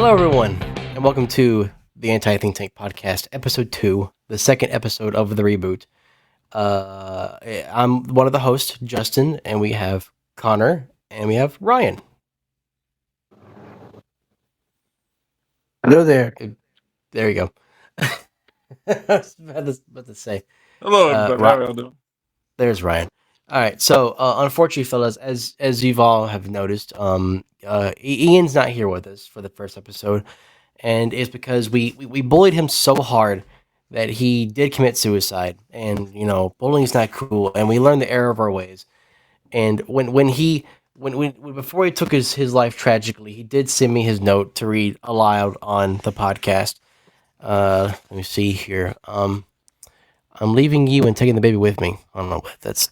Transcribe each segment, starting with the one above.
Hello, everyone, and welcome to the Anti-Think Tank Podcast, Episode 2, the second episode of the reboot. I'm one of the hosts, Justin, and we have Connor, and we have Ryan. Hello there. There you go. I was about to say. Hello, everybody. How are y'all doing? There's Ryan. All right, so unfortunately, fellas, as you've all have noticed, Ian's not here with us for the first episode, and it's because we bullied him so hard that he did commit suicide. And bullying's not cool, and we learned the error of our ways. And when before he took his life tragically, he did send me his note to read aloud on the podcast. Let me see here. I'm leaving you and taking the baby with me. I don't know. That's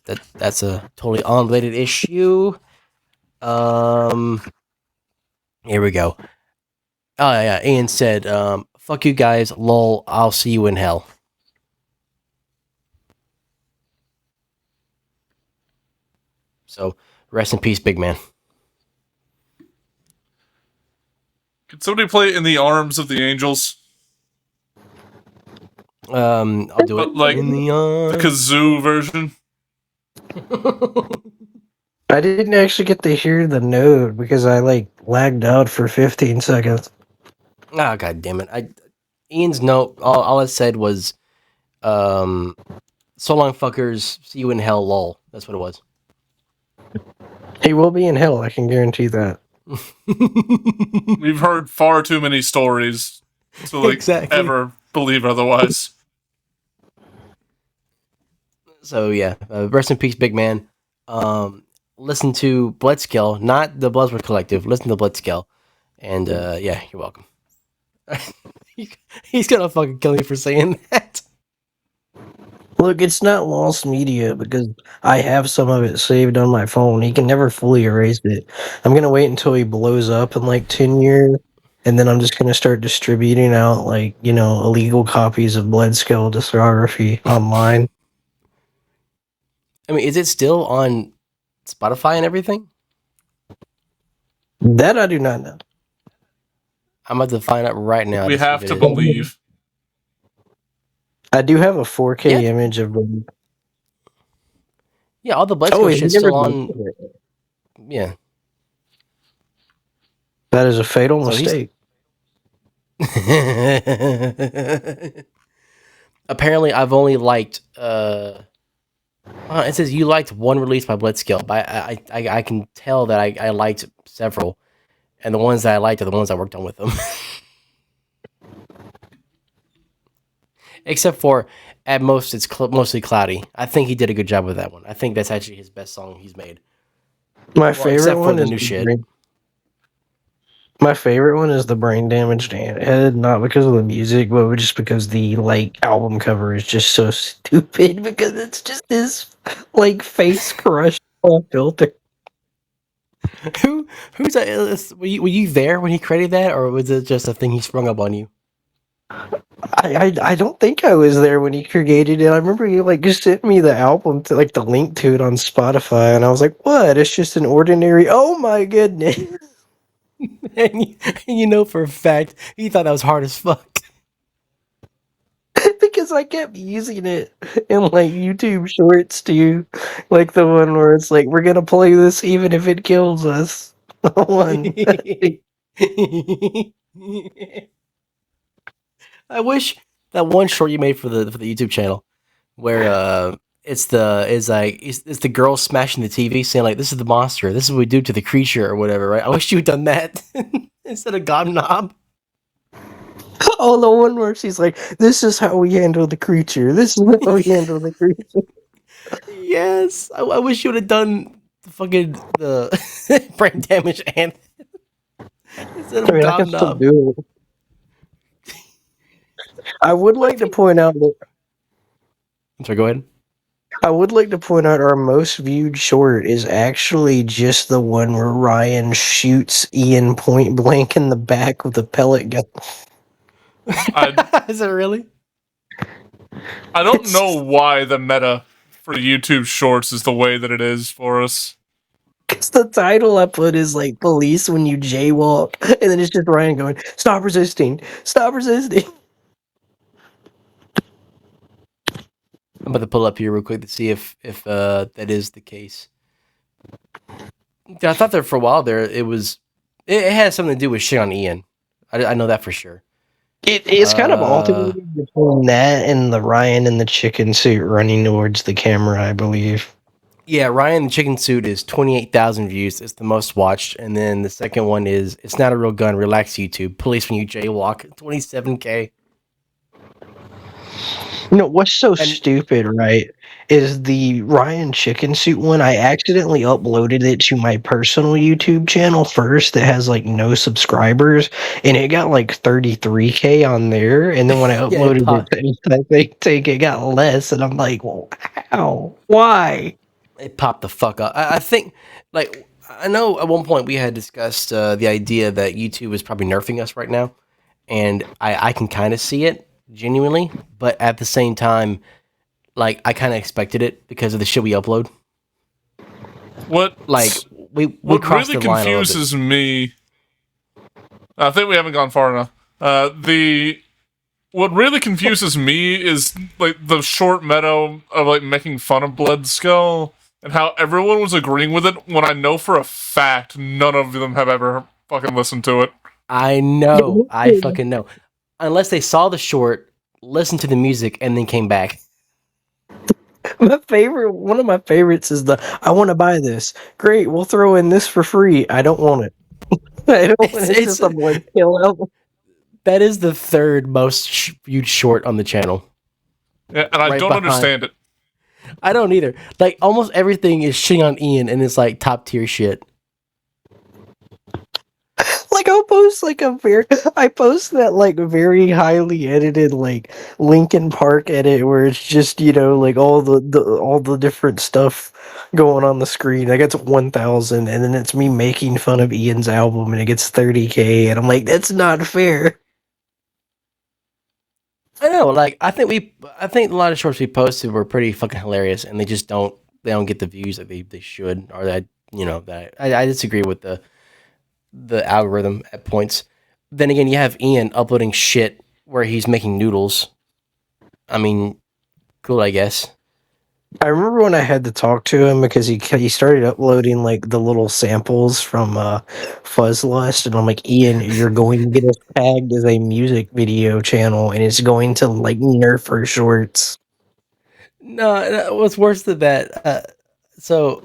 a totally unrelated issue. Here we go. Oh yeah, Ian said, "Fuck you guys, lol. I'll see you in hell." So rest in peace, big man. Can somebody play it in the arms of the angels? I'll do it. Like in the kazoo version. I didn't actually get to hear the note because I lagged out for 15 seconds. Oh, god damn it. Ian's note, all it said was, so long fuckers, see you in hell, lol. That's what it was. He will be in hell, I can guarantee that. We've heard far too many stories to Exactly. ever believe otherwise. So yeah, rest in peace, big man. Listen to Bloodskill, not the Bloodsworth Collective. Listen to Bloodskill, and yeah, you're welcome. He's gonna fucking kill me for saying that. Look, it's not lost media because I have some of it saved on my phone. He can never fully erase it. I'm gonna wait until he blows up in 10 years, and then I'm just gonna start distributing out illegal copies of Bloodskill discography online. I mean, is it still on Spotify and everything? That I do not know. I'm about to find out right now. We have to believe. I do have a 4K image of them. Yeah, all the Bloodskill shit's still on. Yeah. That is a fatal mistake. Apparently, I've only liked. It says you liked one release by Bloodskill, but I can tell that I liked several, and the ones that I liked are the ones I worked on with them. Except for, at most, it's mostly Cloudy. I think he did a good job with that one. I think that's actually his best song he's made. My favorite one is new shit. My favorite one is the Brain Damaged Head, not because of the music, but just because the album cover is just so stupid because it's just his face crushed filter. Who's that? Were you there when he created that, or was it just a thing he sprung up on you? I don't think I was there when he created it. I remember he just sent me the album to the link to it on Spotify, and I was like, "What? It's just an ordinary." Oh my goodness! And you know for a fact he thought that was hard as fuck. Because I kept using it in YouTube shorts too, the one where it's we're gonna play this even if it kills us. I wish that one short you made for the YouTube channel, where it's the girl smashing the TV, saying this is the monster, this is what we do to the creature or whatever, right? I wish you had done that instead of God Knob. Oh, the one where she's like, "This is how we handle the creature. This is how we handle the creature." Yes, I wish you would have done the Brain Damage and instead of God Knob. I would like to point out that. I'm sorry, go ahead. I would like to point out our most viewed short is actually just the one where Ryan shoots Ian point blank in the back with a pellet gun. Is it really? I don't know why the meta for YouTube Shorts is the way that it is for us. Because the title I put is like police when you jaywalk, and then it's just Ryan going, "Stop resisting, stop resisting." I'm about to pull up here real quick to see if that is the case. Yeah, I thought there for a while there it had something to do with shit on Ian. I know that for sure. It's kind of Uh, alternating between that and the Ryan in the chicken suit running towards the camera, I believe. yeah, Ryan the Chicken Suit is 28,000 views. It's the most watched, and then the second one is "It's Not a Real Gun." Relax, YouTube. Police when you jaywalk. 27K. You know what's so And stupid, right? Is the Ryan chicken suit one? I accidentally uploaded it to my personal YouTube channel first that has like no subscribers, and it got like 33K on there. And then when I yeah, it uploaded it popped. to I think it got less, and I'm like, well, how? Why? It popped the fuck up. I think, like, I know at one point we had discussed the idea that YouTube is probably nerfing us right now, and I can kind of see it genuinely, but at the same time, like, I kind of expected it because of the shit we upload. What Like, we what crossed really the line a little bit. confuses me, I think we haven't gone far enough. The What really confuses me is like the short meadow of like making fun of Blood Skull and how everyone was agreeing with it when I know for a fact none of them have ever fucking listened to it. I know, I fucking know. Unless they saw the short, listened to the music, and then came back. One of my favorites is the I want to buy this. Great, we'll throw in this for free. I don't want it. I don't want it. It's It's just a blank kill out. that is the third most viewed short on the channel, Yeah, and I right don't behind. understand it. I don't either. Like almost everything is shitting on Ian, and it's like top tier shit. Like I'll post like I post that like very highly edited like Linkin Park edit where it's just like all the different stuff going on the screen. That gets 1,000, and then it's me making fun of Ian's album and it gets 30K, and I'm like, that's not fair. I know. Like I think a lot of shorts we posted were pretty fucking hilarious, and they don't get the views that they should, or that that I disagree with the algorithm at points. Then again, you have Ian uploading shit where he's making noodles. I mean, cool, I guess. I remember when I had to talk to him because he started uploading like the little samples from Fuzzlust, and I'm like, Ian, you're going to get us tagged as a music video channel, and it's going to like nerf our shorts. No, what's worse than that? So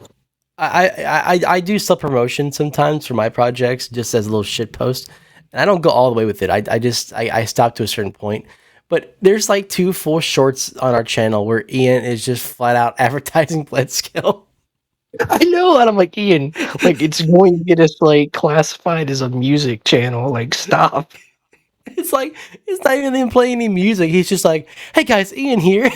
I do self promotion sometimes for my projects, just as a little shit post, and I don't go all the way with it. I stop to a certain point. But there's like two full shorts on our channel where Ian is just flat out advertising Blitzkill. I know, and I'm like, Ian, like it's going to get us like classified as a music channel. Like, stop. It's like it's not even him playing any music. He's just like, "Hey guys, Ian here."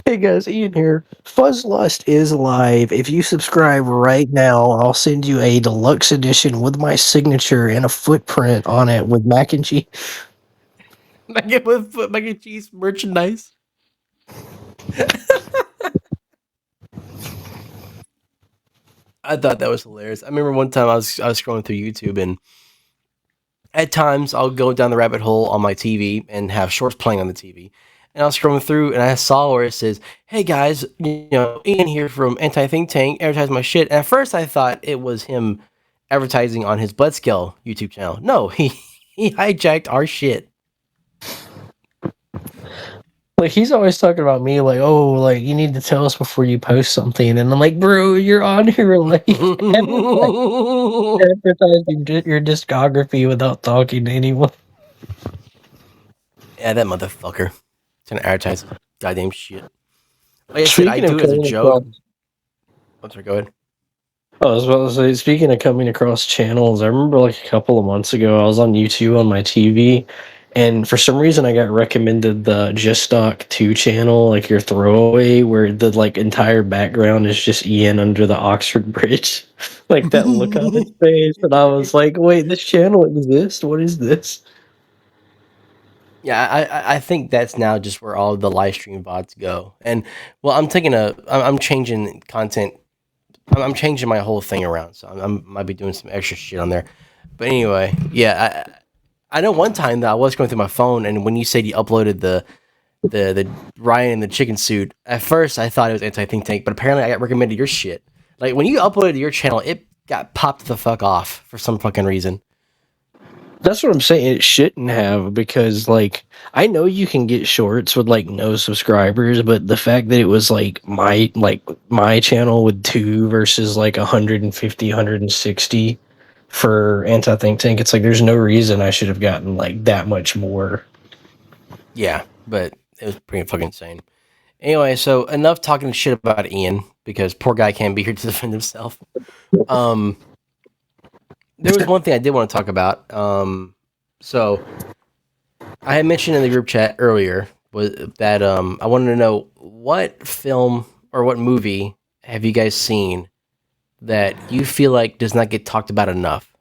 Hey guys, Ian here. Fuzzlust is live. If you subscribe right now, I'll send you a deluxe edition with my signature and a footprint on it with mac and cheese. Mac and cheese merchandise. I thought that was hilarious. I remember one time I was scrolling through YouTube, and at times I'll go down the rabbit hole on my TV and have shorts playing on the TV. And I was scrolling through and I saw where it says, "Hey guys, Ian here from Anti Think Tank, advertise my shit." And at first I thought it was him advertising on his Bloodscale YouTube channel. No, he hijacked our shit. Like he's always talking about me, like, oh, like you need to tell us before you post something, and I'm like, bro, you're on here like advertising your discography without talking to anyone. Yeah, that motherfucker. Trying to advertise goddamn shit. Like I said, I Speaking of do it as a coming joke. across, I'm sorry, go ahead. I was about to say, speaking of coming across channels, I remember like a couple of months ago, I was on YouTube on my TV, and for some reason, I got recommended the Just Stock 2 channel, like your throwaway, where the like entire background is just Ian under the Oxford Bridge, like that look on his face, and I was like, wait, this channel exists? What is this? Yeah, I think that's now just where all the live stream VODs go. And well, I'm changing content I'm changing my whole thing around, so might be doing some extra shit on there. But anyway, yeah, I know one time that I was going through my phone, and when you said you uploaded the Ryan in the chicken suit, at first I thought it was anti think tank, but apparently I got recommended your shit. Like when you uploaded to your channel, it got popped the fuck off for some fucking reason. That's what I'm saying. It shouldn't have, because like I know you can get shorts with like no subscribers, but the fact that it was like my channel with 2 versus like 150, 160 for anti think tank, it's like there's no reason I should have gotten like that much more. Yeah, but it was pretty fucking insane. Anyway, so enough talking shit about Ian because poor guy can't be here to defend himself. Um, there was one thing I did want to talk about. So I had mentioned in the group chat earlier was that I wanted to know what film or what movie have you guys seen that you feel like does not get talked about enough?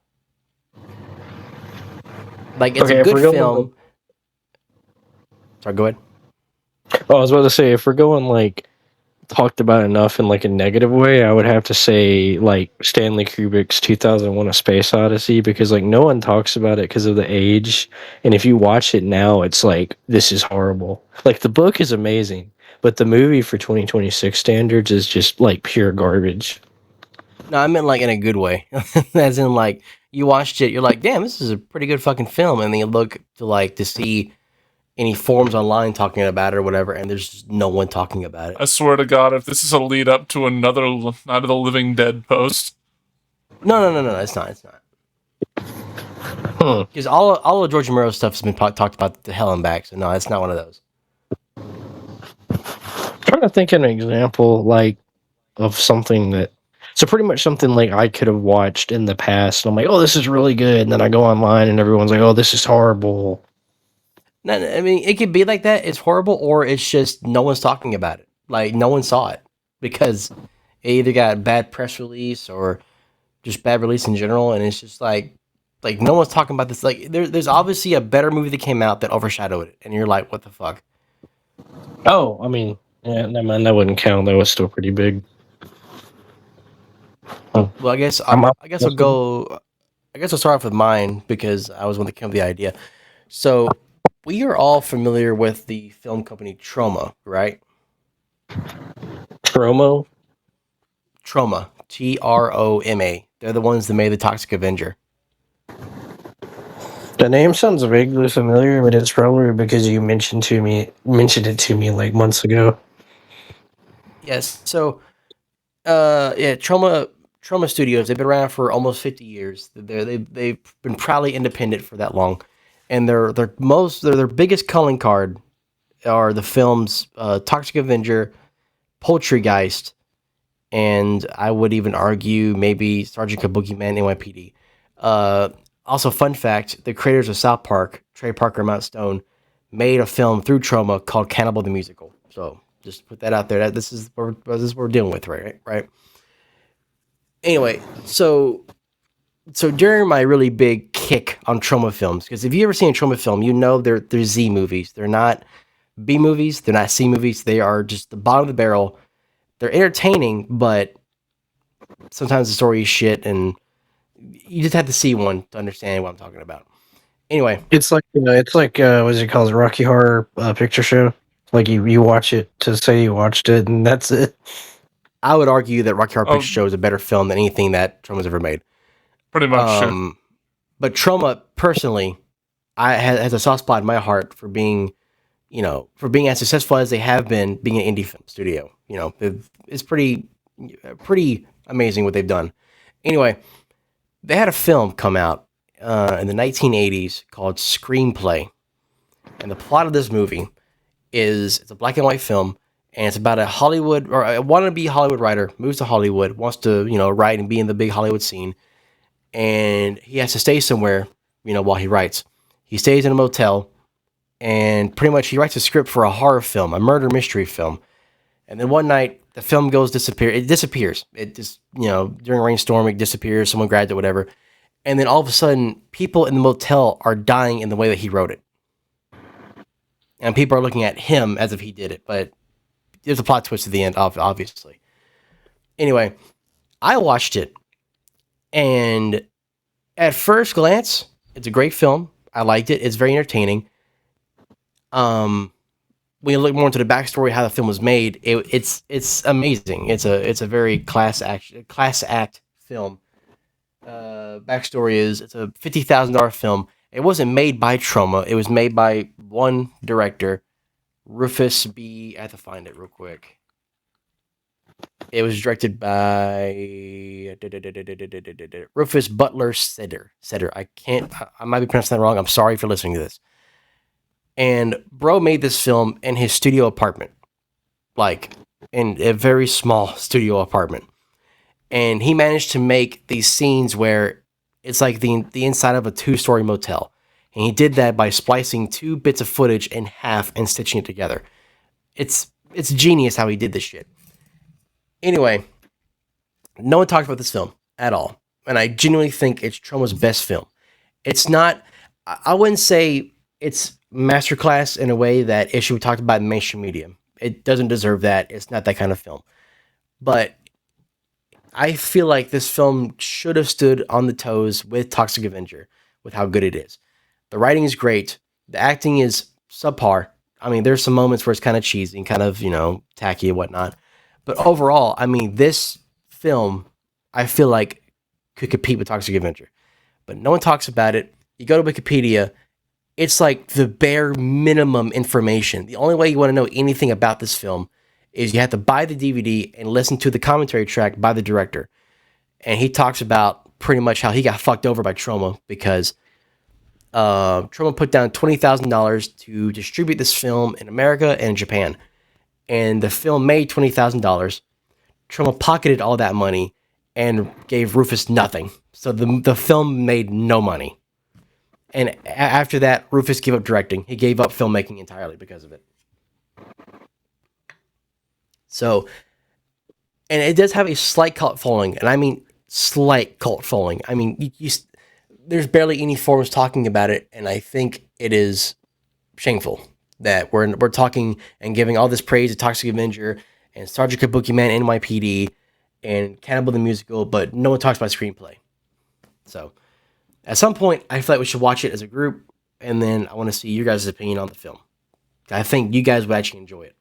Like it's a Okay, if good we're going like, film. Sorry, go ahead. oh, I was about to say, if we're going like talked about enough in like a negative way, I would have to say like Stanley Kubrick's 2001: A Space Odyssey, because like no one talks about it because of the age, and if you watch it now, it's like this is horrible. Like the book is amazing, but the movie for 2026 standards is just like pure garbage. No, I meant like in a good way, as in like you watched it, you're like, damn, this is a pretty good fucking film, and then you look to see any forums online talking about it or whatever, and there's just no one talking about it. I swear to God, if this is a lead up to another Night of the Living Dead post. No, it's not. It's not. Hmm. Because all of George Romero's stuff has been talked about to hell and back. So no, it's not one of those. Trying to think of an example like of something that, so pretty much something like I could have watched in the past. And I'm like, oh, this is really good, and then I go online and everyone's like, oh, this is horrible. No, I mean it could be like that. It's horrible, or it's just no one's talking about it. Like no one saw it because it either got bad press release or just bad release in general, and it's just like no one's talking about this. Like there's obviously a better movie that came out that overshadowed it, and you're like, what the fuck? Oh, I mean, yeah, never mind, that wouldn't count. That was still pretty big. Oh, Well, I'm up. I guess I'll go. I guess I'll start off with mine because I was one that came up with the idea. So we are all familiar with the film company Troma, right? Promo. Troma, Troma. They're the ones that made the Toxic Avenger. The name sounds vaguely familiar, but it's probably because you mentioned it to me like months ago. Yes. So, yeah, Troma Studios. They've been around for almost 50 years. They've been proudly independent for that long, and their biggest calling card are the films Toxic Avenger, Poultrygeist, and I would even argue maybe Sergeant Kabuki Man NYPD. Uh, Also, fun fact: the creators of South Park, Trey Parker and Matt Stone, made a film through Trauma called Cannibal the Musical. So just put that out there. That this is what we're dealing with, right? Right. Anyway, so during my really big kick on Trauma films, because if you ever seen a Trauma film, you know they're Z movies. They're not B movies. They're not C movies. They are just the bottom of the barrel. They're entertaining, but sometimes the story is shit, and you just have to see one to understand what I'm talking about. Anyway, It's like what's it called, Rocky Horror Picture Show. Like you watch it to say you watched it, and that's it. I would argue that Rocky Horror Oh, Picture Show is a better film than anything that Trauma's ever made. pretty much, yeah. But Trauma, personally, has a soft spot in my heart for being, for being as successful as they have been, being an indie film studio. It's pretty amazing what they've done. Anyway, they had a film come out in the 1980s called Screenplay, and the plot of this movie is it's a black and white film, and it's about a Hollywood or a wannabe Hollywood writer moves to Hollywood, wants to write and be in the big Hollywood scene, and he has to stay somewhere while he writes. He stays in a motel, and pretty much he writes a script for a horror film, a murder mystery film, and then one night the film it disappears. It just during a rainstorm it disappears. Someone grabs it, whatever, and then all of a sudden people in the motel are dying in the way that he wrote it. And people are looking at him as if he did it, but there's a plot twist at the end, obviously. Anyway, I watched it, and at first glance, it's a great film. I liked it. It's very entertaining. Um, when you look more into the backstory, how the film was made, it's amazing. It's a very class act film. Backstory is it's a $50,000 film. It wasn't made by Troma. It was made by one director, Rufus B. I have to find it real quick. It was directed by Rufus Butler Setter. I can't. I might be pronouncing that wrong. I'm sorry for listening to this. And bro made this film in his studio apartment, like in a very small studio apartment. And he managed to make these scenes where it's like the inside of a two-story motel. And he did that by splicing two bits of footage in half and stitching it together. It's genius how he did this shit. Anyway, no one talks about this film at all, and I genuinely think it's Troma's best film. It's not. I wouldn't say it's masterclass in a way that it should be talked about in mainstream media. It doesn't deserve that. It's not that kind of film. But I feel like this film should have stood on the toes with Toxic Avenger, with how good it is. The writing is great. The acting is subpar. I mean, there's some moments where it's kind of cheesy and kind of, tacky and whatnot. But overall, I mean, this film, I feel like, could compete with Toxic Avenger. But no one talks about it. You go to Wikipedia, it's like the bare minimum information. The only way you want to know anything about this film is you have to buy the DVD and listen to the commentary track by the director. And he talks about pretty much how he got fucked over by Troma because Troma put down $20,000 to distribute this film in America and Japan. And the film made $20,000. Troma pocketed all that money and gave Rufus nothing. So the film made no money. And after that, Rufus gave up directing. He gave up filmmaking entirely because of it. So, and it does have a slight cult following, and I mean slight cult following. I mean, there's barely any forums talking about it, and I think it is shameful that we're talking and giving all this praise to Toxic Avenger and Sergeant Kabuki Man NYPD and Cannibal the Musical, but no one talks about screenplay. So, at some point, I feel like we should watch it as a group, and then I want to see your guys' opinion on the film. I think you guys would actually enjoy it.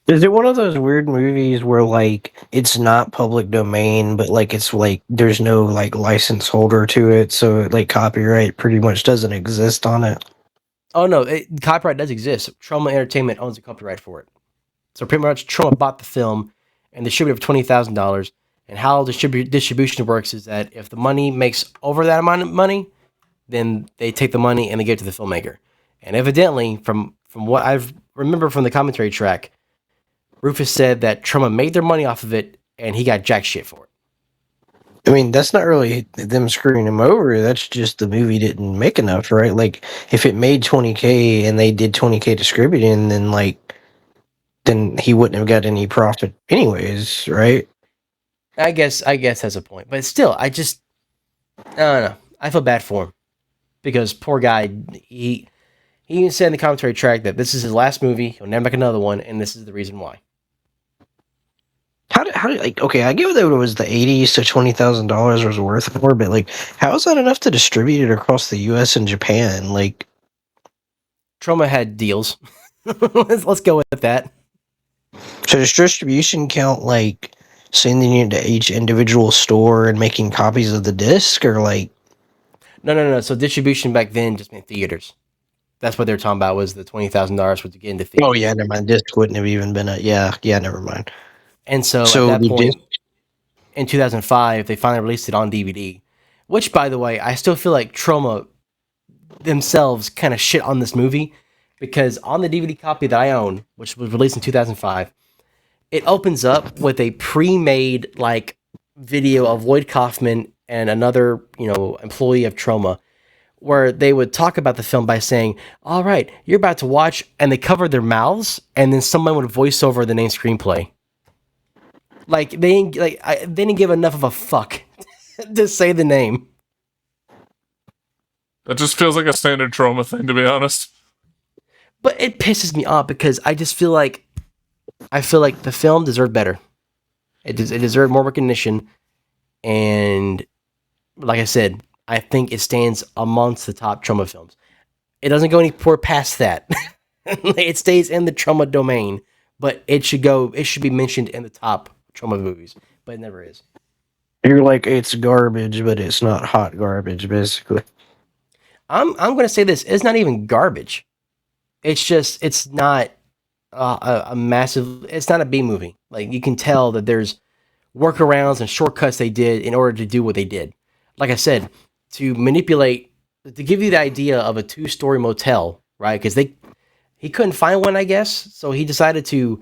Is it one of those weird movies where like it's not public domain, but like it's like there's no like license holder to it, so like copyright pretty much doesn't exist on it? Oh no, copyright does exist. Troma Entertainment owns the copyright for it. So pretty much, Troma bought the film and distributed for $20,000. And how distribution works is that if the money makes over that amount of money, then they take the money and they give it to the filmmaker. And evidently, from what I've remember from the commentary track, Rufus said that Troma made their money off of it, and he got jack shit for it. I mean, that's not really them screwing him over. That's just the movie didn't make enough, right? Like, if it made 20K and they did 20K distributing, then he wouldn't have got any profit anyways, right? I guess that's a point, but still, I don't know. I feel bad for him because poor guy. He even said in the commentary track that this is his last movie. He'll never make another one, and this is the reason why. How did like okay? I get that it was the 80s, so $20,000 was worth more, but like, how is that enough to distribute it across the U.S. and Japan? Like, Troma had deals. Let's go with that. so does distribution count like sending it to each individual store and making copies of the disc, or like? No. So distribution back then just meant theaters. That's what they were talking about was the $20,000 was to get into theaters. Oh yeah, never mind. Disc wouldn't have even been a yeah. Never mind. And so So at that the point, disc. in 2005, they finally released it on DVD. Which, by the way, I still feel like Troma themselves kind of shit on this movie because on the DVD copy that I own, which was released in 2005, it opens up with a pre-made like video of Lloyd Kaufman and another employee of Troma, where they would talk about the film by saying, "All right, you're about to watch," and they covered their mouths, and then someone would voice over the name screenplay. Like they didn't give enough of a fuck to say the name. That just feels like a standard Troma thing, to be honest. But it pisses me off because I feel like the film deserved better. It deserved more recognition, and like I said, I think it stands amongst the top trauma films. It doesn't go any poor past that. It stays in the trauma domain, but it should go. It should be mentioned in the top trauma movies, but it never is. You're like, it's garbage, but it's not hot garbage, basically. I'm going to say this: it's not even garbage. It's just it's not a massive. It's not a B movie. Like you can tell that there's workarounds and shortcuts they did in order to do what they did. Like I said, to manipulate, to give you the idea of a two-story motel, right? Because he couldn't find one, I guess, so he decided to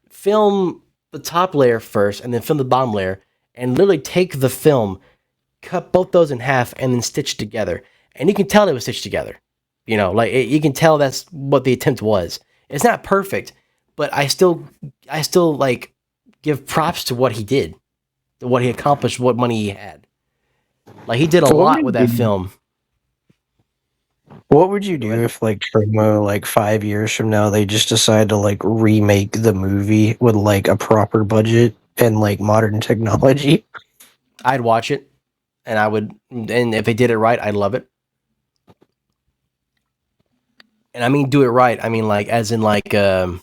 film the top layer first and then film the bottom layer, and literally take the film, cut both those in half, and then stitch it together. And you can tell it was stitched together. You can tell that's what the attempt was. It's not perfect, but I still like give props to what he did, to what he accomplished, what money he had. Like he did a So lot with that film. what would you do if, like, Troma, like 5 years from now, they just decide to like remake the movie with like a proper budget and like modern technology? I'd watch it, and and if they did it right, I'd love it. And I mean, do it right. I mean, like, as in, like, what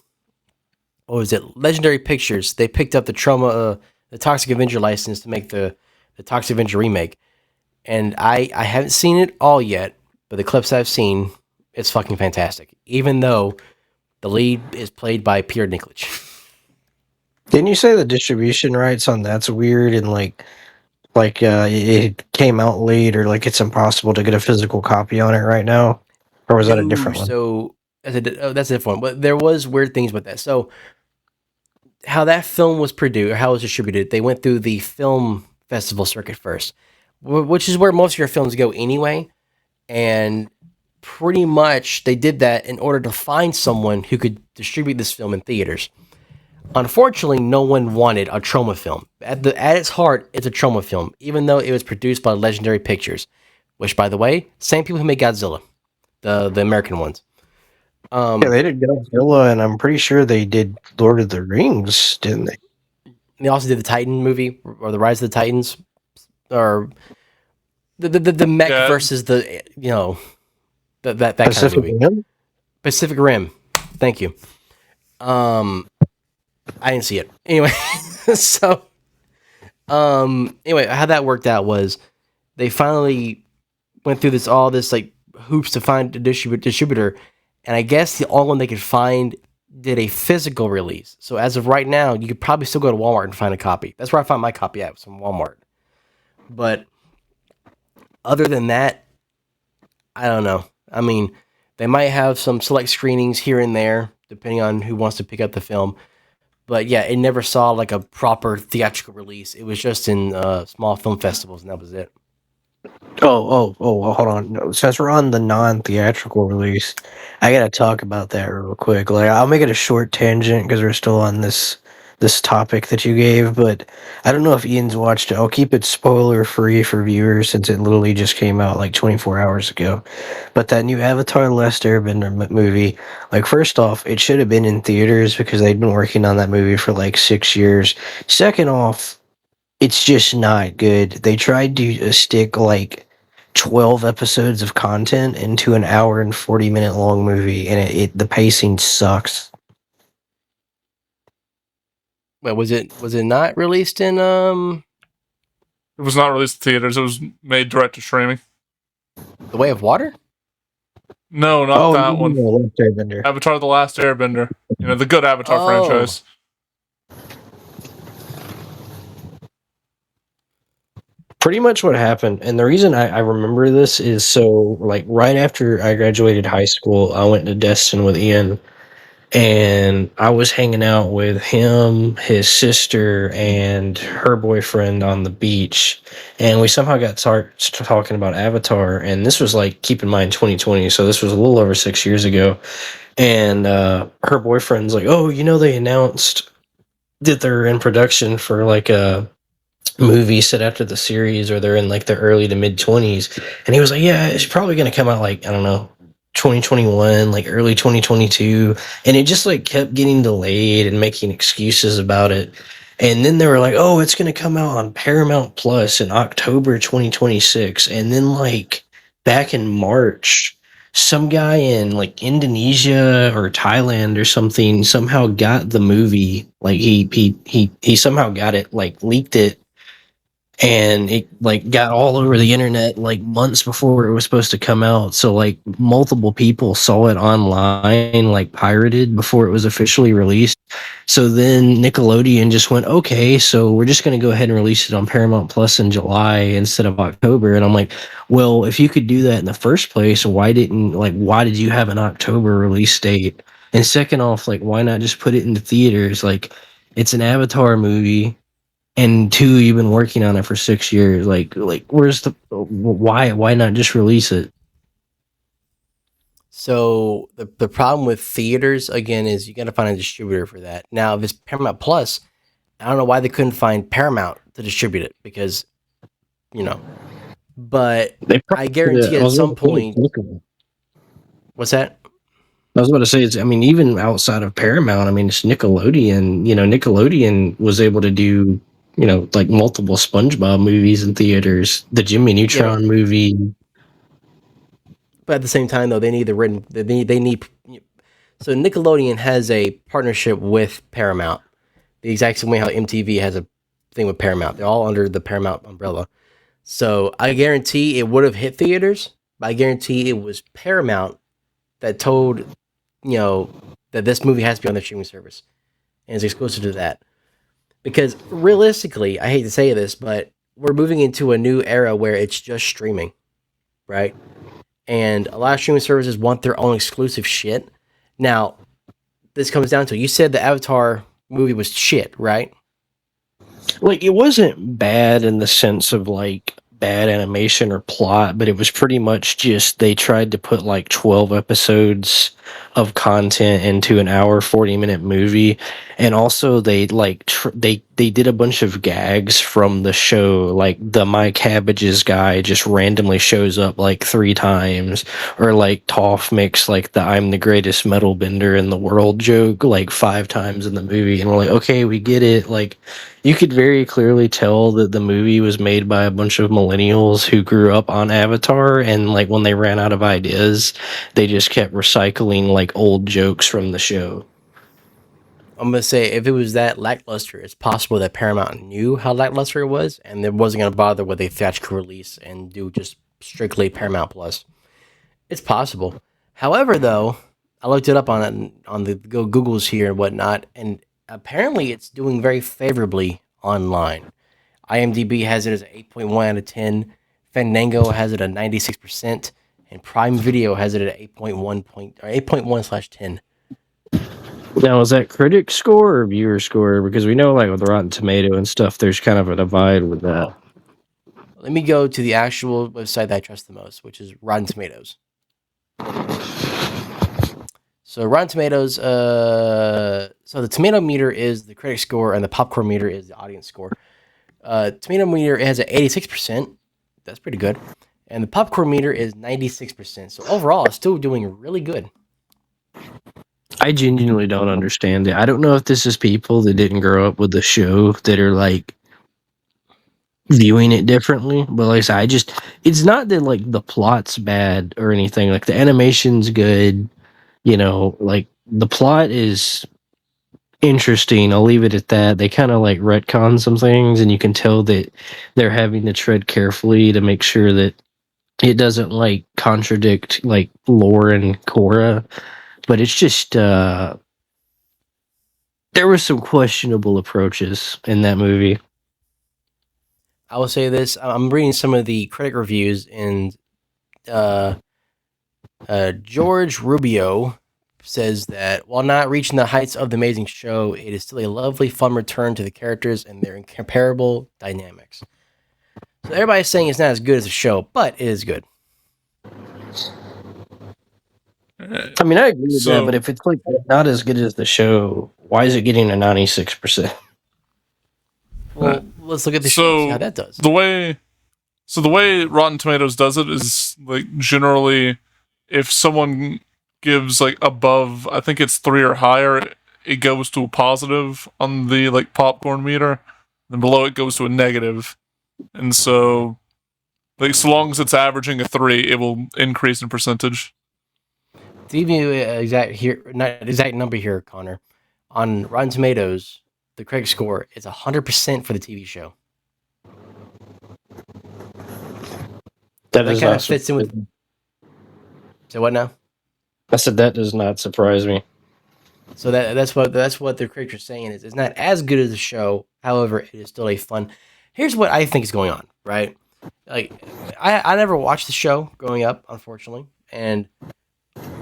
was it? Legendary Pictures. They picked up the Toxic Avenger license to make the Toxic Avenger remake. And I haven't seen it all yet, but the clips I've seen, it's fucking fantastic. Even though the lead is played by Peter Dinklage. Didn't you say the distribution rights on that's weird and it came out late, or like it's impossible to get a physical copy on it right now? Or was that a different one? So that's that's a different one. But there was weird things with that. So how that film was produced, or how it was distributed, they went through the film festival circuit first, which is where most of your films go anyway. And pretty much they did that in order to find someone who could distribute this film in theaters. Unfortunately, no one wanted a trauma film. At its heart, it's a trauma film, even though it was produced by Legendary Pictures, which, by the way, same people who made Godzilla, the American ones. Yeah, they did Godzilla, and I'm pretty sure they did Lord of the Rings, didn't they? They also did the Titan movie, or the Rise of the Titans, or the mech versus the that Pacific kind of movie. Rim? Pacific Rim. Thank you. I didn't see it anyway. So anyway, how that worked out was they finally went through all this like hoops to find a distributor, and I guess the only one they could find did a physical release. So as of right now, you could probably still go to Walmart and find a copy. That's where I found my copy at, was from Walmart. But other than that, I don't know. I mean, they might have some select screenings here and there, depending on who wants to pick up the film. But yeah, it never saw like a proper theatrical release. It was just in small film festivals, and that was it. Oh, hold on. No, since we're on the non-theatrical release, I gotta talk about that real quick. Like, I'll make it a short tangent because we're still on this topic that you gave, but I don't know if Ian's watched it. I'll keep it spoiler free for viewers since it literally just came out like 24 hours ago. But that new Avatar: The Last Airbender movie, like, first off, it should have been in theaters because they'd been working on that movie for like 6 years. Second off, it's just not good. They tried to stick like 12 episodes of content into an hour and 40-minute long movie, and the pacing sucks. Wait, was it not released in It was not released in theaters. It was made direct to streaming. The Way of Water? No, not that one. Last Airbender. Avatar: The Last Airbender. You know, the good Avatar franchise. Pretty much what happened, and the reason I remember this is so, like, right after I graduated high school, I went to Destin with Ian, and I was hanging out with him, his sister, and her boyfriend on the beach, and we somehow got talking about Avatar, and this was, like, keep in mind, 2020, so this was a little over 6 years ago, and her boyfriend's like, oh, they announced that they're in production for, like, a movie set after the series, or they're in like the early to mid 20s, and he was like, yeah, it's probably going to come out like, I don't know, 2021, like early 2022, and it just like kept getting delayed and making excuses about it. And then they were like, "Oh, it's going to come out on Paramount Plus in October 2026." And then like back in March, some guy in like Indonesia or Thailand or something somehow got the movie. Like he somehow got it, like leaked it, and it like got all over the internet like months before it was supposed to come out. So like multiple people saw it online, like pirated before it was officially released. So then Nickelodeon just went, okay, so we're just going to go ahead and release it on Paramount Plus in July instead of October. And I'm like, well, if you could do that in the first place, why did you have an October release date? And second off, like, why not just put it into theaters? Like, it's an Avatar movie, and two, you've been working on it for 6 years. Like, where's the why not just release it? So the problem with theaters again is you got to find a distributor for that. Now, if it's Paramount Plus, I don't know why they couldn't find Paramount to distribute it because, you know. But They I probably guarantee at some point, what's that? I was about to say, it's, I mean, even outside of Paramount, I mean, it's Nickelodeon. You know, Nickelodeon was able to do, you know, like multiple SpongeBob movies in theaters, the Jimmy Neutron movie. But at the same time, though, they need the written. They need. So Nickelodeon has a partnership with Paramount, the exact same way how MTV has a thing with Paramount. They're all under the Paramount umbrella. So I guarantee it would have hit theaters, but I guarantee it was Paramount that told, that this movie has to be on the streaming service and it's exclusive to that. Because realistically, I hate to say this, but we're moving into a new era where it's just streaming, right? And a lot of streaming services want their own exclusive shit. Now, this comes down to, you said the Avatar movie was shit, right? Like, it wasn't bad in the sense of like bad animation or plot, but it was pretty much just they tried to put like 12 episodes of content into an hour 40-minute movie. And also they like they did a bunch of gags from the show, like the My Cabbages guy just randomly shows up like 3 times, or like Toph makes like the "I'm the greatest metal bender in the world" joke like 5 times in the movie, and we're like, okay, we get it. Like, you could very clearly tell that the movie was made by a bunch of millennials who grew up on Avatar, and like when they ran out of ideas, they just kept recycling like old jokes from the show. I'm gonna say if it was that lackluster, it's possible that Paramount knew how lackluster it was, and they wasn't gonna bother with a theatrical release and do just strictly Paramount Plus. It's possible. However, though, I looked it up on the Googles here and whatnot, and apparently it's doing very favorably online. IMDb has it as an 8.1 out of 10. Fandango has it at 96%, and Prime Video has it at 8.1/10. Now, is that critic score or viewer score? Because we know, like with Rotten Tomato and stuff, there's kind of a divide with that. Let me go to the actual website that I trust the most, which is Rotten Tomatoes. So Rotten Tomatoes, so the tomato meter is the critic score, and the popcorn meter is the audience score. Tomato meter, it has an 86%. That's pretty good. And the popcorn meter is 96%. So overall, it's still doing really good. I genuinely don't understand it. I don't know if this is people that didn't grow up with the show that are like viewing it differently, but like I said, it's not that like the plot's bad or anything. Like, the animation's good, like the plot is interesting. I'll leave it at that. They kind of like retcon some things, and you can tell that they're having to tread carefully to make sure that it doesn't like contradict like lore and Korra. But it's just there were some questionable approaches in that movie. I will say this: I'm reading some of the critic reviews, and George Rubio says that while not reaching the heights of the amazing show, it is still a lovely, fun return to the characters and their incomparable dynamics. So everybody's saying it's not as good as the show, but it is good. I mean, I agree with that, but if it's like not as good as the show, why is it getting a 96%? Well, let's look at the show, see how that does. The way Rotten Tomatoes does it is like generally, if someone gives like above, I think it's 3 or higher, it goes to a positive on the like popcorn meter, and below it goes to a negative. And so, like, so long as it's averaging a 3, it will increase in percentage. To give you an exact number here, Connor, on Rotten Tomatoes, the critic score is 100% for the TV show. That That does kind not of fits in with. So what now? I said that does not surprise me. So that's what the critics are saying is it's not as good as the show. However, it is still a fun. Here's what I think is going on, right? Like, I never watched the show growing up, unfortunately, and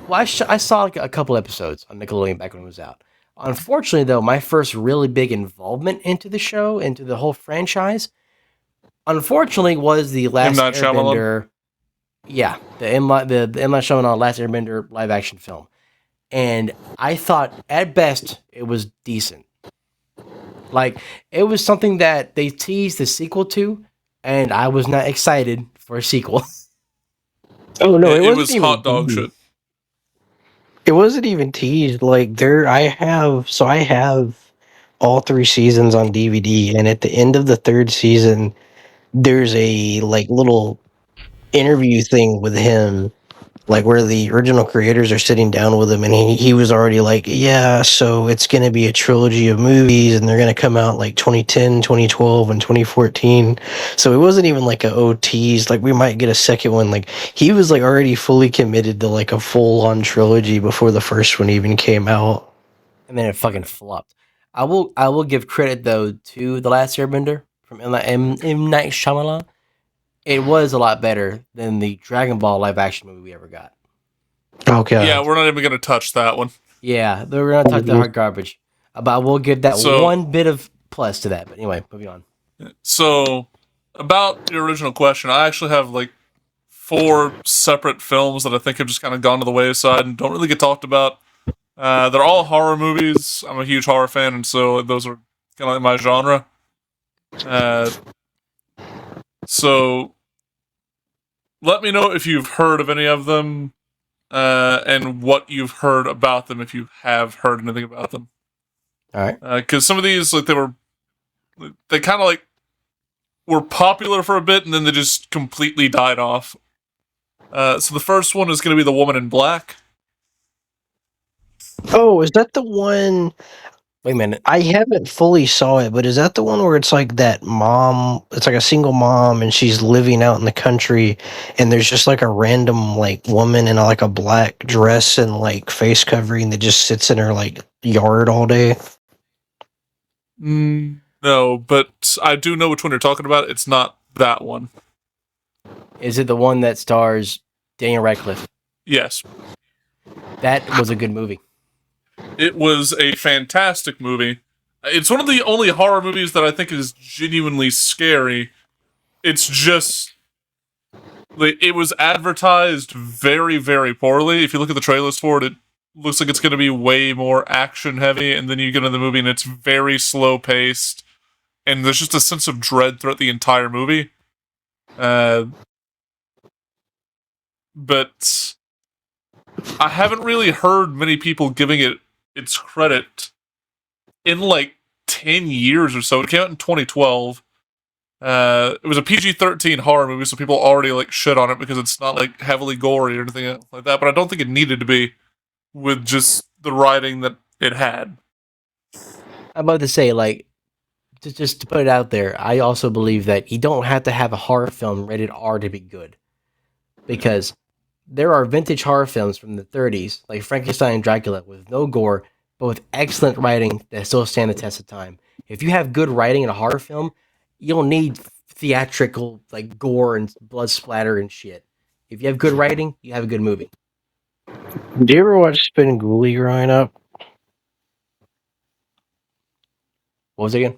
well, I saw like a couple episodes on Nickelodeon back when it was out. Unfortunately, though, my first really big involvement into the show, into the whole franchise, unfortunately, was the M. Last Night Shyamalan. Airbender. Yeah, the M. Night Shyamalan Last Airbender live action film, and I thought at best it was decent. Like, it was something that they teased the sequel to, and I was not excited for a sequel. Oh no, It was hot dog teased. shit. It wasn't even teased. Like I have all 3 seasons on DVD, and at the end of the 3rd season, there's a like little interview thing with him, like where the original creators are sitting down with him, and he was already like, yeah, so it's going to be a trilogy of movies, and they're going to come out like 2010, 2012, and 2014. So it wasn't even like a OTs, like we might get a second one. Like he was like already fully committed to like a full-on trilogy before the first one even came out. And then it fucking flopped. I will give credit though to The Last Airbender from M. Night Shyamalan. It was a lot better than the Dragon Ball live action movie we ever got. Okay. Yeah, we're not even going to touch that one. Yeah, we're gonna talk the hard garbage. But I will give that So- one bit of plus to that. But anyway, moving on. So, about the original question, I actually have like 4 separate films that I think have just kind of gone to the wayside and don't really get talked about. They're all horror movies. I'm a huge horror fan, and so those are kind of like my genre. So, let me know if you've heard of any of them, and what you've heard about them if you have heard anything about them. All right. Because some of these, like, they kind of like were popular for a bit, and then they just completely died off. So the first one is going to be The Woman in Black. Oh, is that the one? Wait a minute. I haven't fully saw it, but is that the one where it's like that mom? It's like a single mom, and she's living out in the country, and there's just like a random like woman in like a black dress and like face covering that just sits in her like yard all day. No, but I do know which one you're talking about. It's not that one. Is it the one that stars Daniel Radcliffe? Yes. That was a good movie. It was a fantastic movie. It's one of the only horror movies that I think is genuinely scary. It's just, like, it was advertised very, very poorly. If you look at the trailers for it, it looks like it's going to be way more action heavy, and then you get into the movie and it's very slow paced, and there's just a sense of dread throughout the entire movie. But I haven't really heard many people giving it its credit in like 10 years or so. It came out in 2012. It was a PG-13 horror movie, so people already like shit on it because it's not like heavily gory or anything like that. But I don't think it needed to be with just the writing that it had. I'm about to say, like, just to put it out there, I also believe that you don't have to have a horror film rated R to be good. Because there are vintage horror films from the 30s, like Frankenstein and Dracula, with no gore, but with excellent writing that still stand the test of time. If you have good writing in a horror film, you don't need theatrical, like, gore and blood splatter and shit. If you have good writing, you have a good movie. Do you ever watch Spin Ghoulie growing up? What was it again?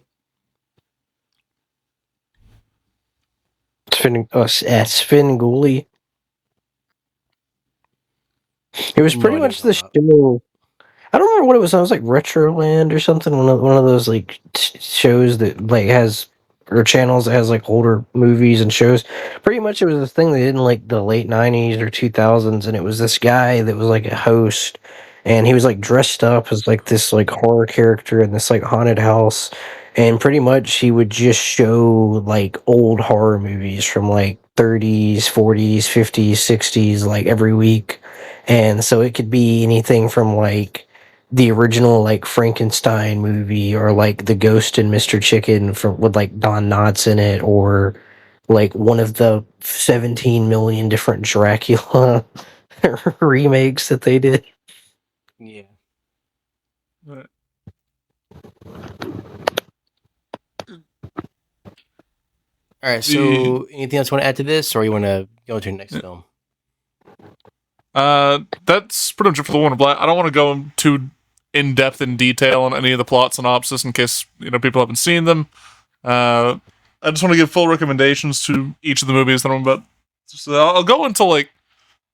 Spin Ghoulie. It was No pretty idea much what the you're talking show. I don't remember what it was. I was like Retroland or something. One of those like shows that like has or channels that has like older movies and shows. Pretty much, it was this thing they did in like the late '90s or 2000s, and it was this guy that was like a host, and he was like dressed up as like this like horror character in this like haunted house, and pretty much he would just show like old horror movies from like 30s, 40s, 50s, 60s like every week. And so it could be anything from like the original like Frankenstein movie, or like The Ghost and Mr. Chicken from with like Don Knotts in it, or like one of the 17 million different Dracula remakes that they did. Yeah. Right. All right. The So, anything else you want to add to this, or you want to go to the next film? That's pretty much it for the Woman in Black. I don't want to go too in depth in detail on any of the plot synopsis in case people haven't seen them. I just want to give full recommendations to each of the movies that I'm about. So I'll go into like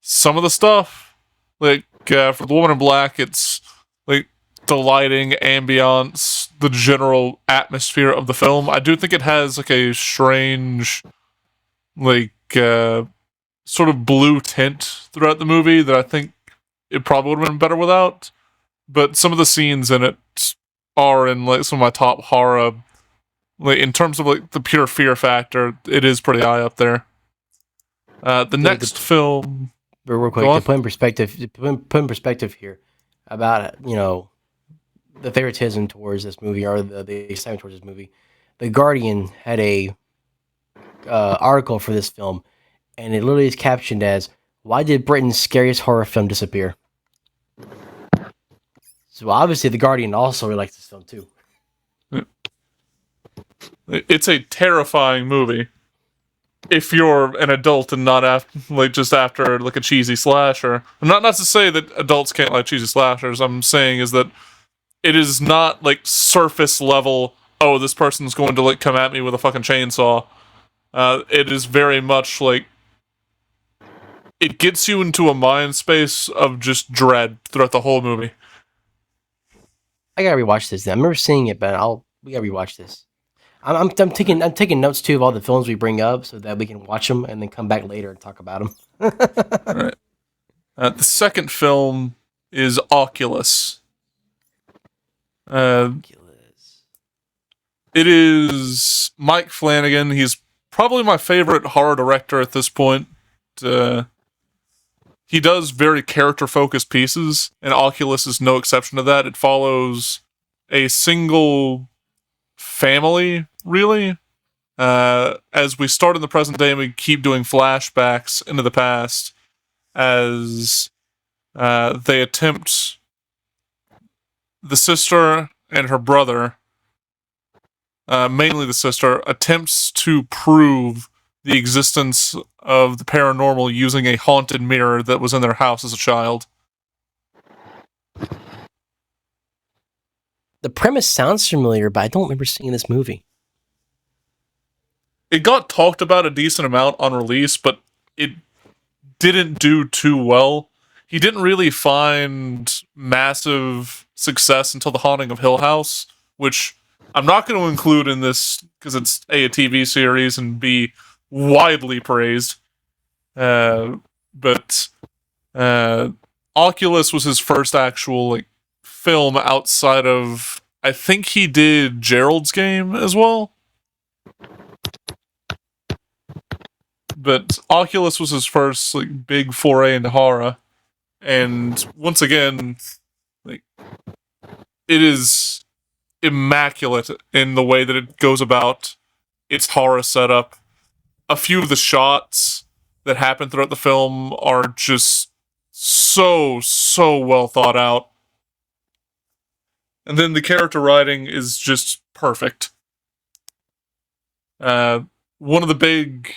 some of the stuff. Like for the Woman in Black, it's like the lighting, ambience, the general atmosphere of the film. I do think it has like a strange, like sort of blue tint throughout the movie that I think it probably would have been better without. But some of the scenes in it are in like some of my top horror. Like in terms of like the pure fear factor, it is pretty high up there. The next film, But real quick, to put in perspective here about the favoritism towards this movie, or the excitement towards this movie. The Guardian had a article for this film, and it literally is captioned as, "Why did Britain's scariest horror film disappear?" So obviously, The Guardian also really likes this film too. it's a terrifying movie. If you're an adult and not just after like a cheesy slasher, not to say that adults can't like cheesy slashers. I'm saying is that it is not like surface level. Oh, this person's going to like come at me with a fucking chainsaw. It is very much like it gets you into a mind space of just dread throughout the whole movie. I gotta rewatch this. I remember seeing it, but we gotta rewatch this. I'm taking notes too of all the films we bring up so that we can watch them and then come back later and talk about them. All right. The second film is Oculus. It is Mike Flanagan. He's probably my favorite horror director at this point. He does very character-focused pieces, and Oculus is no exception to that. It follows a single family, really. As we start in the present day and we keep doing flashbacks into the past as they attempt, the sister and her brother, mainly the sister, attempts to prove the existence of the paranormal using a haunted mirror that was in their house as a child. The premise sounds familiar, but I don't remember seeing this movie. It got talked about a decent amount on release, but it didn't do too well. He didn't really find massive success until The Haunting of Hill House, which I'm not going to include in this because it's A, a TV series, and B, widely praised. But Oculus was his first actual like film outside of, I think he did Gerald's Game as well. But Oculus was his first like big foray into horror, and once again, like it is immaculate in the way that it goes about its horror setup. A few of the shots that happen throughout the film are just so well thought out, and then the character writing is just perfect. One of the big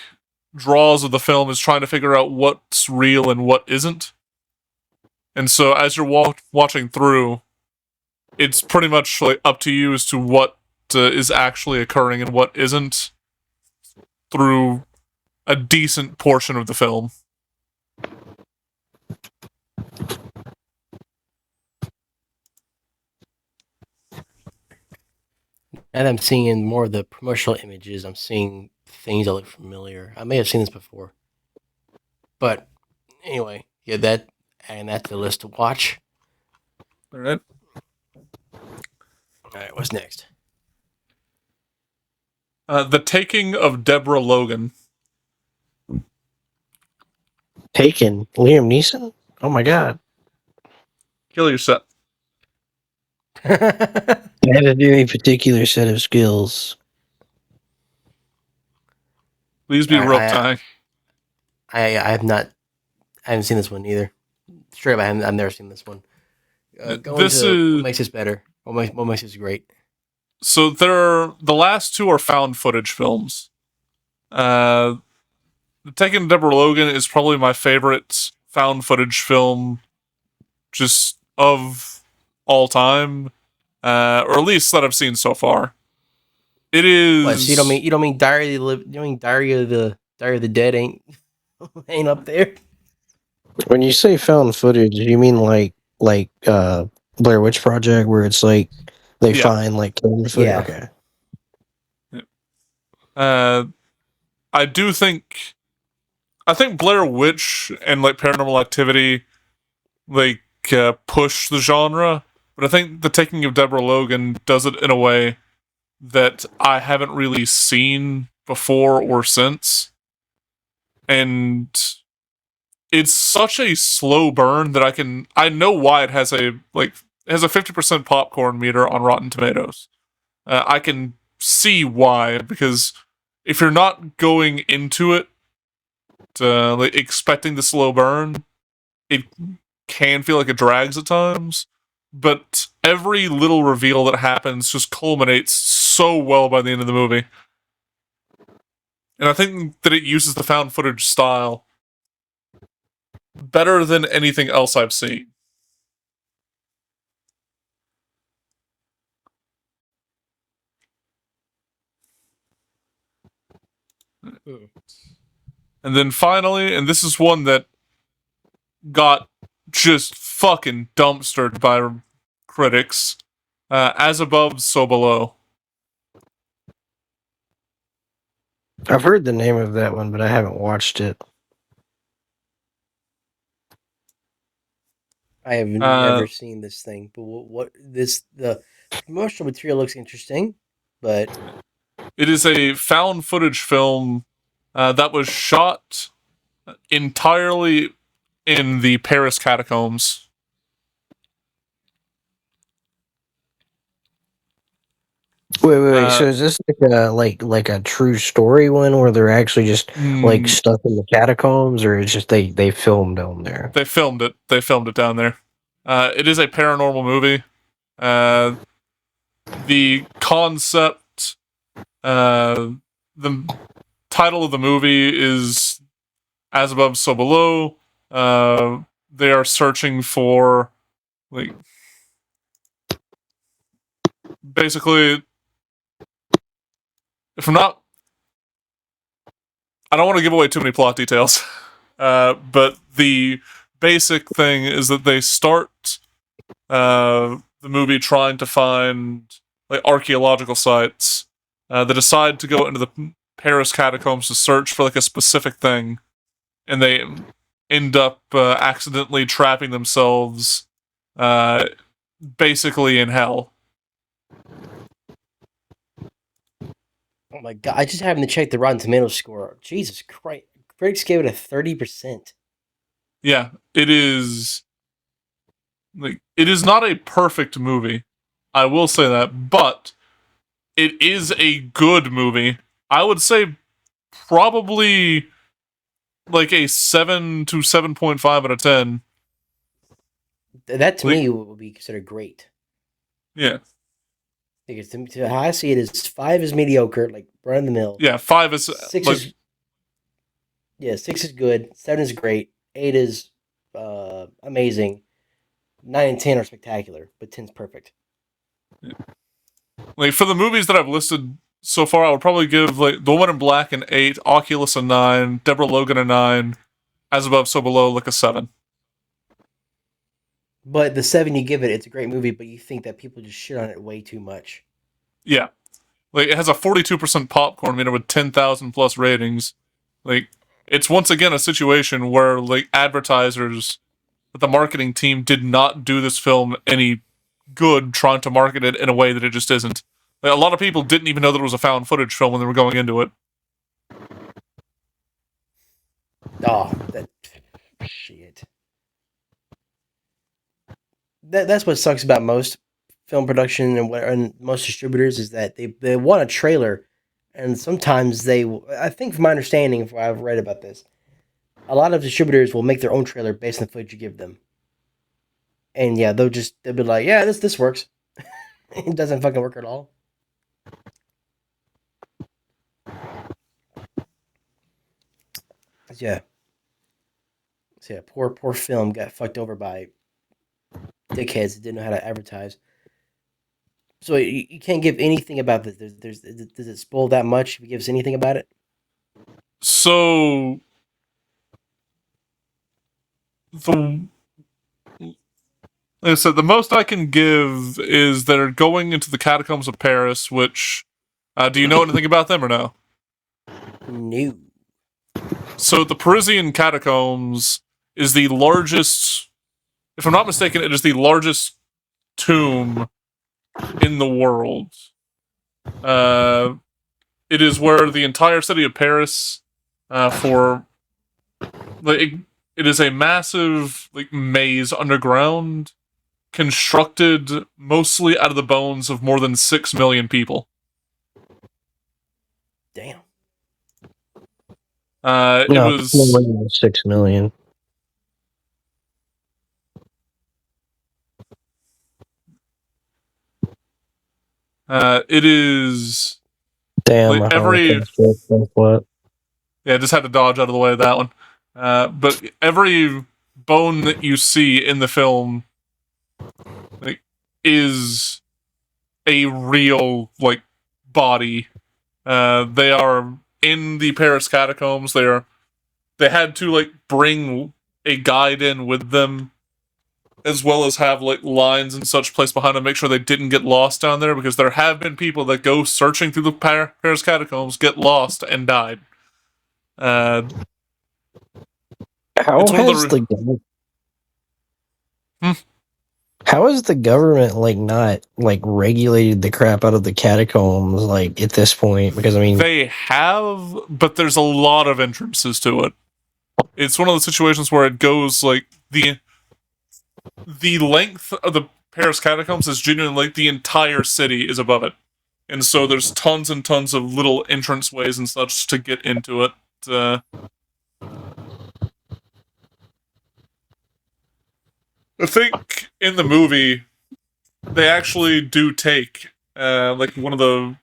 draws of the film is trying to figure out what's real and what isn't. And so as you're watching through, it's pretty much like up to you as to what is actually occurring and what isn't through a decent portion of the film. And I'm seeing more of the promotional images. I'm seeing things that look familiar. I may have seen this before. But anyway, yeah, that's the list to watch. All right. All right, what's next? The Taking of Deborah Logan. Taken. Liam Neeson? Oh my god. Kill your set. I have a very particular set of skills. Please be rope tying. I have not. I haven't seen this one either. Straight up, I've never seen this one. What makes this better? What makes this great? So the last two are found footage films. The Taking Deborah Logan is probably my favorite found footage film, just of all time, or at least that I've seen so far. It is. What, so you don't mean Diary of the Dead ain't up there? When you say found footage, you mean like Blair Witch Project, where it's like they find like camera footage? Yeah. Okay. I think Blair Witch and like Paranormal Activity like push the genre, but I think The Taking of Deborah Logan does it in a way that I haven't really seen before or since. And it's such a slow burn that I know why it has a 50% popcorn meter on Rotten Tomatoes. I can see why, because if you're not going into it like expecting the slow burn, it can feel like it drags at times. But every little reveal that happens just culminates so well by the end of the movie. And I think that it uses the found footage style better than anything else I've seen. And then finally, and this is one that got just fucking dumpstered by critics, As Above, So Below. I've heard the name of that one, but I haven't watched it. I have never seen this thing, but the promotional material looks interesting, but it is a found footage film that was shot entirely in the Paris catacombs. Wait. So is this like a true story one where they're actually just like stuck in the catacombs, or it's just they filmed down there? They filmed it. They filmed it down there. It is a paranormal movie. The concept, the title of the movie is As Above, So Below. They are searching for, like, basically, if I'm not, I don't want to give away too many plot details, but the basic thing is that they start the movie trying to find like archaeological sites. They decide to go into the Paris catacombs to search for like a specific thing, and they end up accidentally trapping themselves basically in hell. oh my god! I just happened to check the Rotten Tomatoes score. Jesus Christ! Critics gave it a 30%. Yeah, it is. Like, it is not a perfect movie, I will say that, but it is a good movie. I would say probably like a 7 to 7.5 out of 10. That to me would be considered great. Yeah. Because to how I see it is 5 is mediocre, like run of the mill. Yeah, 5 is 6 is 6 is good. 7 is great. 8 is amazing. 9 and 10 are spectacular, but 10's perfect. Like, for the movies that I've listed so far, I would probably give like The Woman in Black an 8, Oculus a 9, Deborah Logan a 9, As Above, So Below like a 7. But the 7 you give it, it's a great movie, but you think that people just shit on it way too much. Yeah. Like, it has a 42% popcorn meter with 10,000 plus ratings. Like, it's once again a situation where like advertisers that the marketing team did not do this film any good trying to market it in a way that it just isn't. Like, a lot of people didn't even know that it was a found footage film when they were going into it. Oh, that shit. That's what sucks about most film production and most distributors is that they want a trailer, and sometimes I think from my understanding, from what I've read about this, a lot of distributors will make their own trailer based on the footage you give them, and yeah, they'll be like, yeah, this works. It doesn't fucking work at all. Yeah, so yeah, poor film got fucked over by dickheads that didn't know how to advertise. So you can't give anything about this. Does it spoil that much if he gives anything about it? So the like I said, the most I can give is they're going into the catacombs of Paris. Which do you know anything about them or no? No. So the Parisian catacombs is the largest, if I'm not mistaken, it is the largest tomb in the world. It is where the entire city of Paris, for like, it is a massive like maze underground, constructed mostly out of the bones of more than 6 million people. Damn. It No, was 6 million. It is Damn, like my every what? yeah, just had to dodge out of the way of that one. But every bone that you see in the film, like, is a real like body. They are in the Paris catacombs. They had to like bring a guide in with them, as well as have like lines and such placed behind them, make sure they didn't get lost down there, because there have been people that go searching through the Paris catacombs, get lost, and died. How It's one of has the Hmm? how has the government like not like regulated the crap out of the catacombs like at this point? Because I mean, They have, but there's a lot of entrances to it. It's one of those situations where it goes like the length of the Paris catacombs is genuinely like the entire city is above it, and so there's tons and tons of little entrance ways and such to get into it. I think in the movie they actually do take like one of the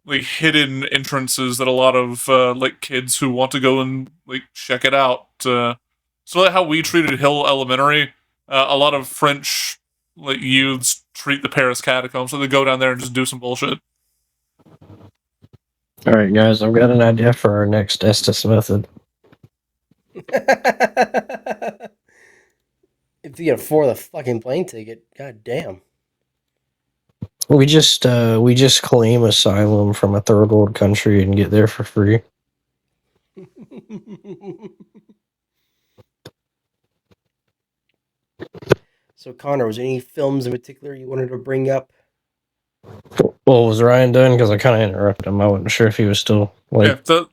like hidden entrances that a lot of like kids who want to go and like check it out. So like how we treated Hill Elementary, a lot of French like youths treat the Paris catacombs, so they go down there and just do some bullshit. all right, guys, I've got an idea for our next Estes method. If you can afford the fucking plane ticket, god damn. We just claim asylum from a third world country and get there for free. So Connor, was there any films in particular you wanted to bring up? Well, was Ryan done? Because I kind of interrupted him. I wasn't sure if he was still like. Yeah,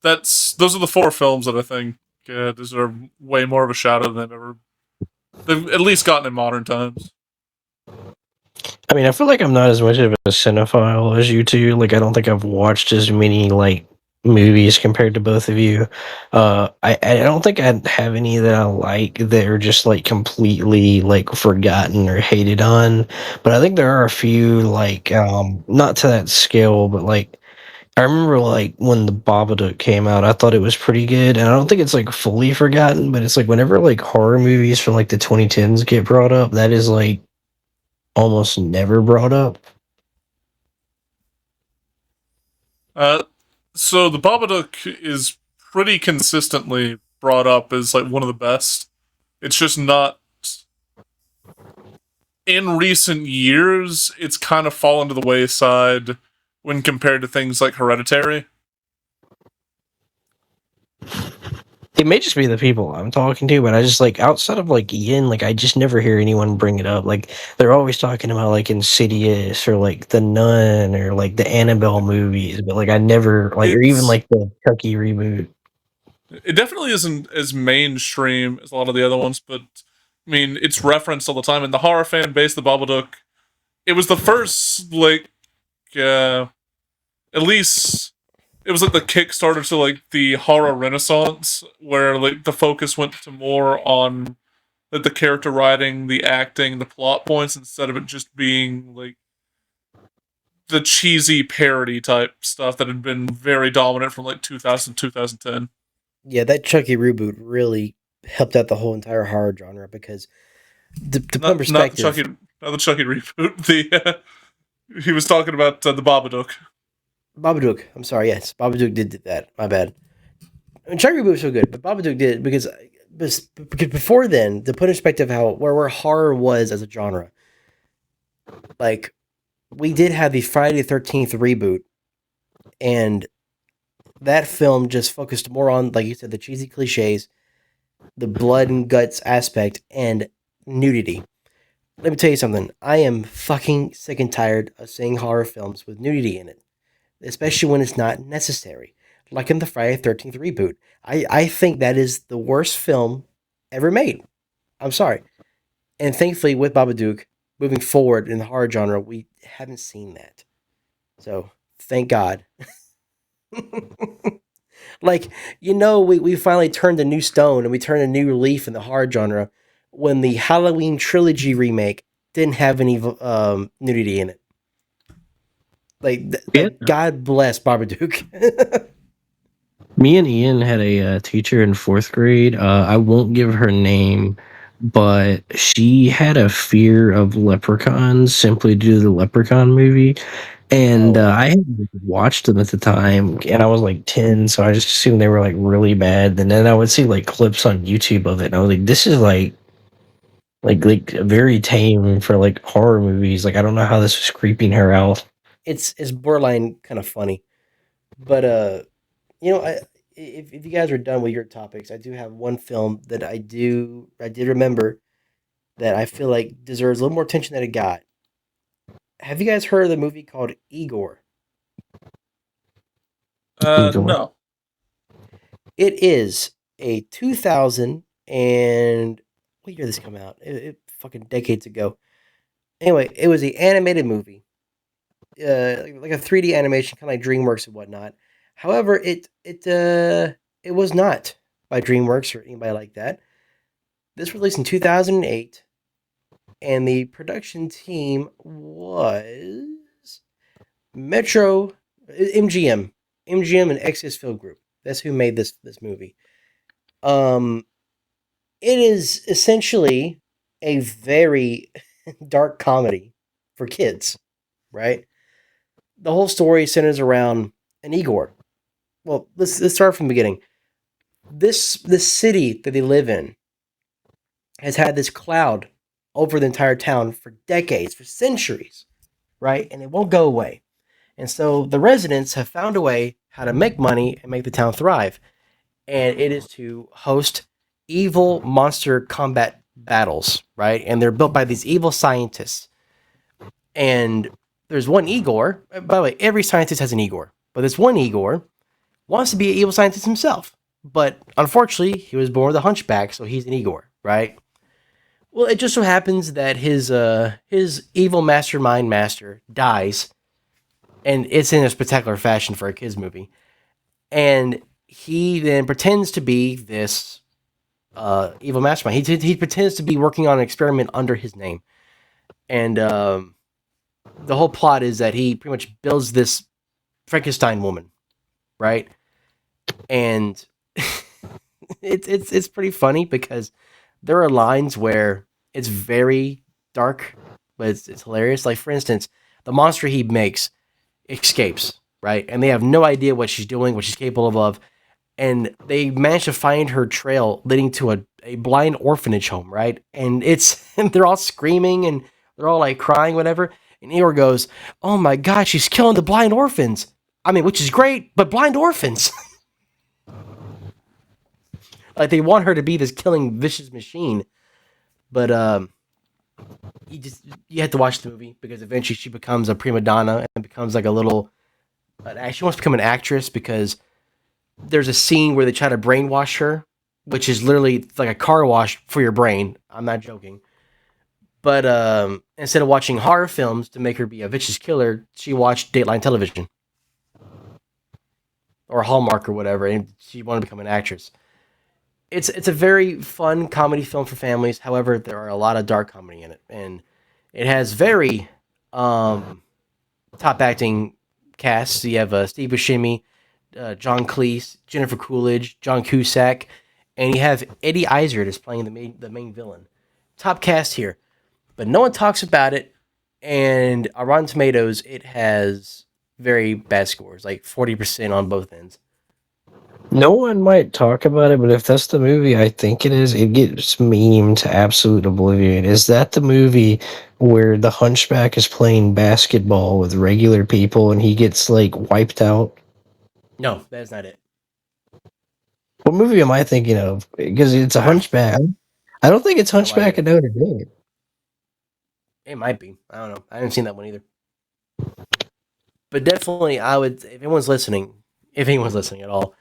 those are the 4 films that I think deserve way more of a shout out than they've at least gotten in modern times. I mean, I feel like I'm not as much of a cinephile as you two. Like, I don't think I've watched as many like movies compared to both of you. I don't think I have any that I like that are just like completely like forgotten or hated on. But I think there are a few like not to that scale, but like I remember like when the Babadook came out, I thought it was pretty good, and I don't think it's like fully forgotten. But it's like whenever like horror movies from like the 2010s get brought up, that is like almost never brought up. So the Babadook is pretty consistently brought up as like one of the best. It's just not. In recent years, it's kind of fallen to the wayside when compared to things like Hereditary. It may just be the people I'm talking to, but I just like outside of like Ian, like I just never hear anyone bring it up. Like they're always talking about like Insidious or like The Nun or like the Annabelle movies, but like I never like or even It's like the Chucky reboot. it definitely isn't as mainstream as a lot of the other ones, but I mean, it's referenced all the time in the horror fan base. The Babadook, it was the first like uh, at least it was like the Kickstarter to like the horror renaissance, where like the focus went to more on like the character writing, the acting, the plot points, instead of it just being like the cheesy parody type stuff that had been very dominant from like 2000 2010. Yeah, that Chucky reboot really helped out the whole entire horror genre because to put in Not the Chucky, perspective, not the Chucky reboot. The he was talking about the Babadook. Babadook. I'm sorry, yes, Babadook did that. My bad. I mean, Chucky reboot was so good, but Babadook did because before then, to put in perspective how where horror was as a genre, like we did have the Friday the 13th reboot, and that film just focused more on, like you said, the cheesy cliches, the blood and guts aspect, and nudity. Let me tell you something. I am fucking sick and tired of seeing horror films with nudity in it, especially when it's not necessary. Like in the Friday the 13th reboot. I think that is the worst film ever made. I'm sorry. And thankfully, with Babadook, moving forward in the horror genre, we haven't seen that. So, thank God. Like, we finally turned a new stone and we turned a new leaf in the horror genre when the Halloween trilogy remake didn't have any nudity in it. Yeah. Like God bless Babadook. Me and Ian had a teacher in fourth grade. I won't give her name, but she had a fear of leprechauns simply due to the Leprechaun movie. And Oh, I had watched them at the time, and I was like 10, so I just assumed they were like really bad. And then I would see like clips on YouTube of it, and I was like, "This is like very tame for like horror movies." Like I don't know how this was creeping her out. it's borderline kind of funny, but if you guys are done with your topics, I do have one film that I did remember that I feel like deserves a little more attention than it got. Have you guys heard of the movie called Igor? Igor. No. It is a 2000 and what year did this come out? It fucking decades ago. Anyway, it was the animated movie, like a 3D animation, kind of like DreamWorks and whatnot. However, it was not by DreamWorks or anybody like that. This was released in 2008, and the production team was Metro MGM and Exodus Film Group. That's who made this movie. Um, it is essentially a very dark comedy for kids, right? The whole story centers around an Igor. Well, let's start from the beginning. This city that they live in has had this cloud over the entire town for decades, for centuries, right? And it won't go away. And so the residents have found a way how to make money and make the town thrive. And it is to host evil monster combat battles, right? And they're built by these evil scientists. And there's one Igor. By the way, every scientist has an Igor, but this one Igor wants to be an evil scientist himself. But unfortunately, he was born with a hunchback, so he's an Igor, right? Well, it just so happens that his evil mastermind master dies, and it's in a spectacular fashion for a kids movie. And he then pretends to be this evil mastermind. He pretends to be working on an experiment under his name, and the whole plot is that he pretty much builds this Frankenstein woman, right? And it's pretty funny because there are lines where it's very dark, but it's hilarious. Like for instance, the monster he makes escapes, right? And they have no idea what she's doing, what she's capable of. And they manage to find her trail leading to a blind orphanage home, right? And and they're all screaming and they're all like crying, whatever. And Eeyore goes, "Oh my God, she's killing the blind orphans. I mean, which is great, but blind orphans." Like they want her to be this killing vicious machine, but you have to watch the movie because eventually she becomes a prima donna and becomes like a little. She wants to become an actress because there's a scene where they try to brainwash her, which is literally like a car wash for your brain. I'm not joking. But instead of watching horror films to make her be a vicious killer, she watched Dateline Television or Hallmark or whatever, and she wanted to become an actress. It's a very fun comedy film for families. However, there are a lot of dark comedy in it, and it has very um, top acting casts. So you have Steve Buscemi, John Cleese, Jennifer Coolidge, John Cusack, and you have Eddie Izzard is playing the main villain. Top cast here, but no one talks about it. And on Rotten Tomatoes, it has very bad scores, like 40% on both ends. No one might talk about it, but if that's the movie I think it is, it gets memed to absolute oblivion. Is that the movie where the hunchback is playing basketball with regular people and he gets like wiped out? No, that is not it. What movie am I thinking of? Because it's a hunchback. I don't think it's No Hunchback idea. of Notre Dame. It might be. I don't know. I haven't seen that one either. But definitely, I would. If anyone's listening at all,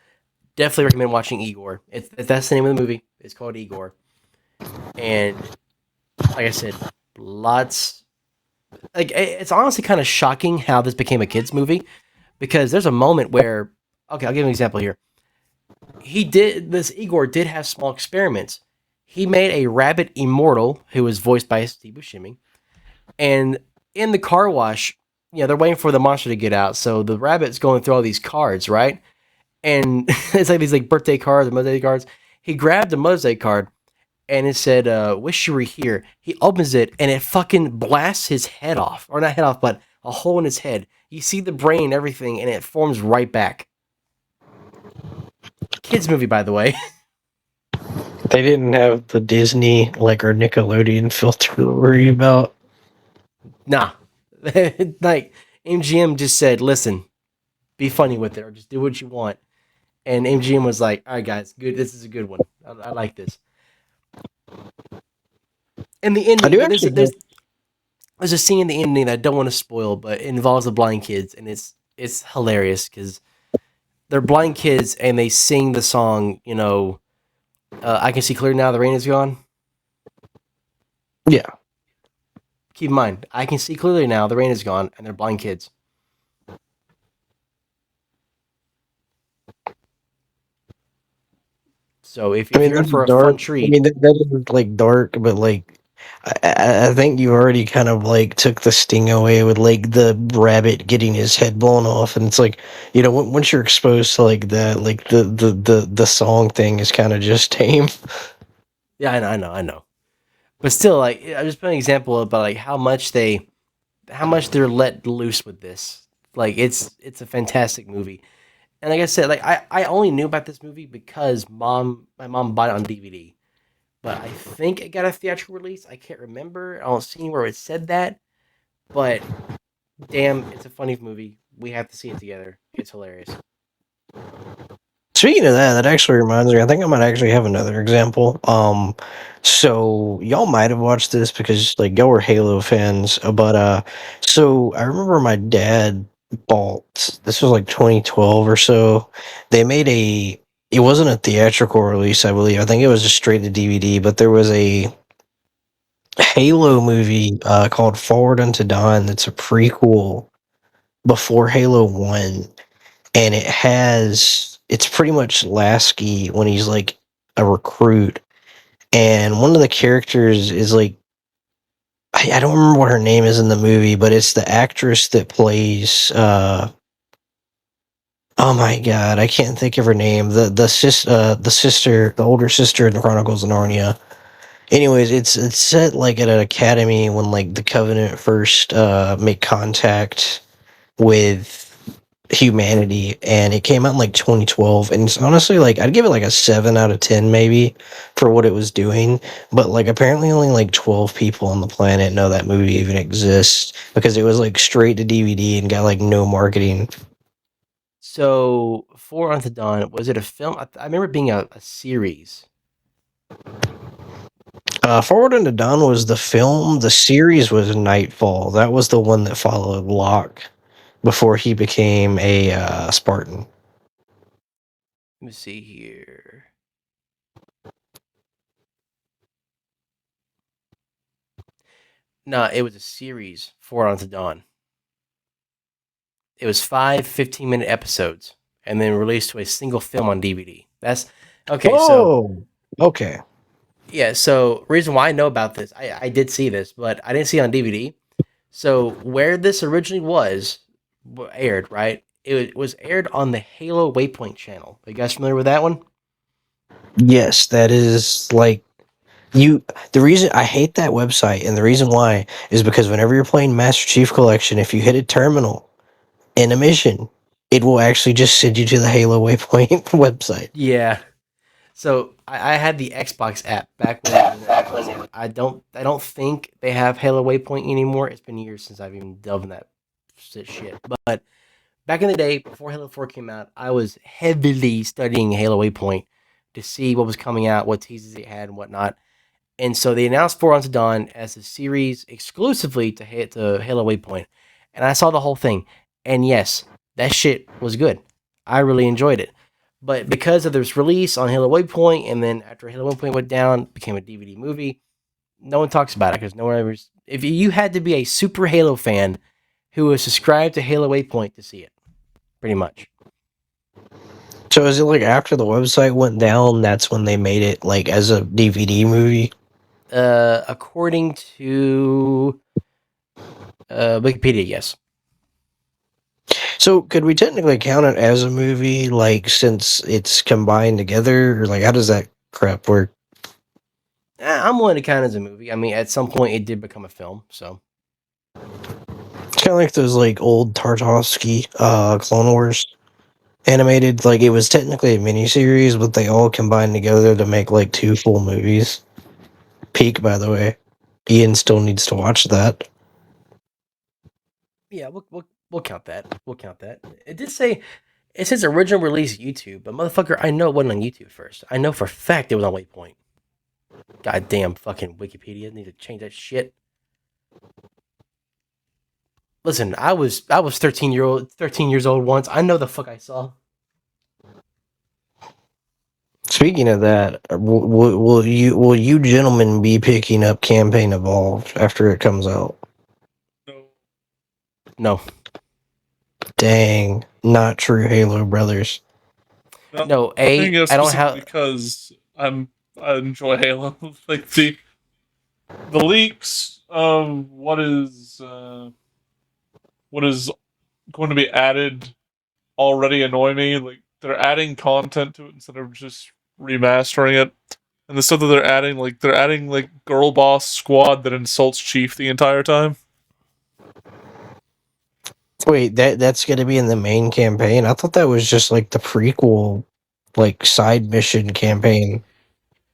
definitely recommend watching Igor. That's the name of the movie. It's called Igor, and like I said, lots. Like it's honestly kind of shocking how this became a kids movie because there's a moment where okay, I'll give you an example here. Igor did have small experiments. He made a rabbit immortal who was voiced by Steve Buscemi, and in the car wash, they're waiting for the monster to get out. So the rabbit's going through all these cards, right? And it's like these like birthday cards or Mother's Day cards. He grabbed a Mother's Day card and it said, "Wish you were here." He opens it and it fucking blasts his head off, or not head off, but a hole in his head. You see the brain and everything, and it forms right back. Kids movie, by the way. They didn't have the Disney like or Nickelodeon filter to worry about. Nah, like MGM just said, "Listen, be funny with it, or just do what you want." And MGM was like, "All right, guys, good. This is a good one. I like this." And the I ending, do but actually there's a scene in the ending that I don't want to spoil, but it involves the blind kids, and it's hilarious because they're blind kids and they sing the song. I can see clear now. The rain is gone. yeah. Keep in mind, I can see clearly now. The rain is gone, and they're blind kids. So I if mean you're in that's for a dark. fun I treat, mean that is like dark, but like I think you already kind of like took the sting away with like the rabbit getting his head blown off, and it's like once you're exposed to like that, like the song thing is kind of just tame. yeah, I know. But still, like I just put an example about like how much they're let loose with this. Like it's a fantastic movie. And like I said, like I only knew about this movie because my mom bought it on DVD. But I think it got a theatrical release. I can't remember. I don't see anywhere it said that. But damn, it's a funny movie. We have to see it together. It's hilarious. Speaking of that, that actually reminds me. I think I might actually have another example. So y'all might have watched this because like y'all were Halo fans, but so I remember my dad bought. This was like 2012 or so. They made a. It wasn't a theatrical release, I believe. I think it was just straight to DVD. But there was a Halo movie called Forward Unto Dawn. That's a prequel before Halo One, and it's pretty much Lasky when he's like a recruit, and one of the characters is like I don't remember what her name is in the movie, but it's the actress that plays oh my god, I can't think of her name. The older sister in the Chronicles of Narnia. Anyways, it's set like at an academy when like the Covenant first make contact with humanity, and it came out in like 2012, and it's honestly like I'd give it like a 7 out of 10 maybe for what it was doing, but like apparently only like 12 people on the planet know that movie even exists because it was like straight to DVD and got like no marketing. So, For Unto Dawn, was it a film? I remember it being a series. Forward Unto Dawn was the film. The series was Nightfall. That was the one that followed Locke before he became a Spartan. Let me see here. No, it was a series, Four Onto Dawn. It was 15-minute episodes and then released to a single film on DVD. That's okay. So Oh, okay. yeah, so reason why I know about this, I did see this, but I didn't see it on DVD. So where this originally was aired, right? It was aired on the Halo Waypoint channel. Are you guys familiar with that one? Yes, that is like you. The reason I hate that website, and the reason why is because whenever you're playing Master Chief Collection, if you hit a terminal in a mission, it will actually just send you to the Halo Waypoint website. Yeah. So I had the Xbox app back when the internet wasn't. I don't think they have Halo Waypoint anymore. It's been years since I've even delved in that shit. But back in the day, before Halo 4 came out, I was heavily studying Halo Waypoint to see what was coming out, what teases it had, and whatnot. And so they announced Four Unto Dawn as a series exclusively to Halo Waypoint. And I saw the whole thing. And yes, that shit was good. I really enjoyed it. But because of this release on Halo Waypoint, and then after Halo Waypoint went down, became a DVD movie, no one talks about it because no one ever. If you had to be a super Halo fan who was subscribed to Halo Waypoint to see it, pretty much. So is it like after the website went down, that's when they made it like as a DVD movie? According to Wikipedia, yes. So could we technically count it as a movie, like since it's combined together, or like how does that crap work? I'm willing to count it as a movie. I mean, at some point, it did become a film. So It's kind of like those like old Tartovsky Clone Wars animated. Like it was technically a miniseries, but they all combined together to make like two full movies. Peak, by the way. Ian still needs to watch that. yeah, we'll count that. We'll count that. It did say it says original release YouTube, but motherfucker, I know it wasn't on YouTube first. I know for a fact it was on Waypoint. Goddamn fucking Wikipedia need to change that shit. Listen, I was 13 years old once. I know the fuck I saw. Speaking of that, will you gentlemen be picking up Campaign Evolved after it comes out? No. No, Dang, not true Halo brothers. no. I think I don't specifically have. because I enjoy Halo. Like the leaks of what is going to be added already annoy me. Like they're adding content to it instead of just remastering it. And the stuff that they're adding like Girl Boss Squad that insults Chief the entire time. Wait, that's gonna be in the main campaign? I thought that was just like the prequel, like side mission campaign.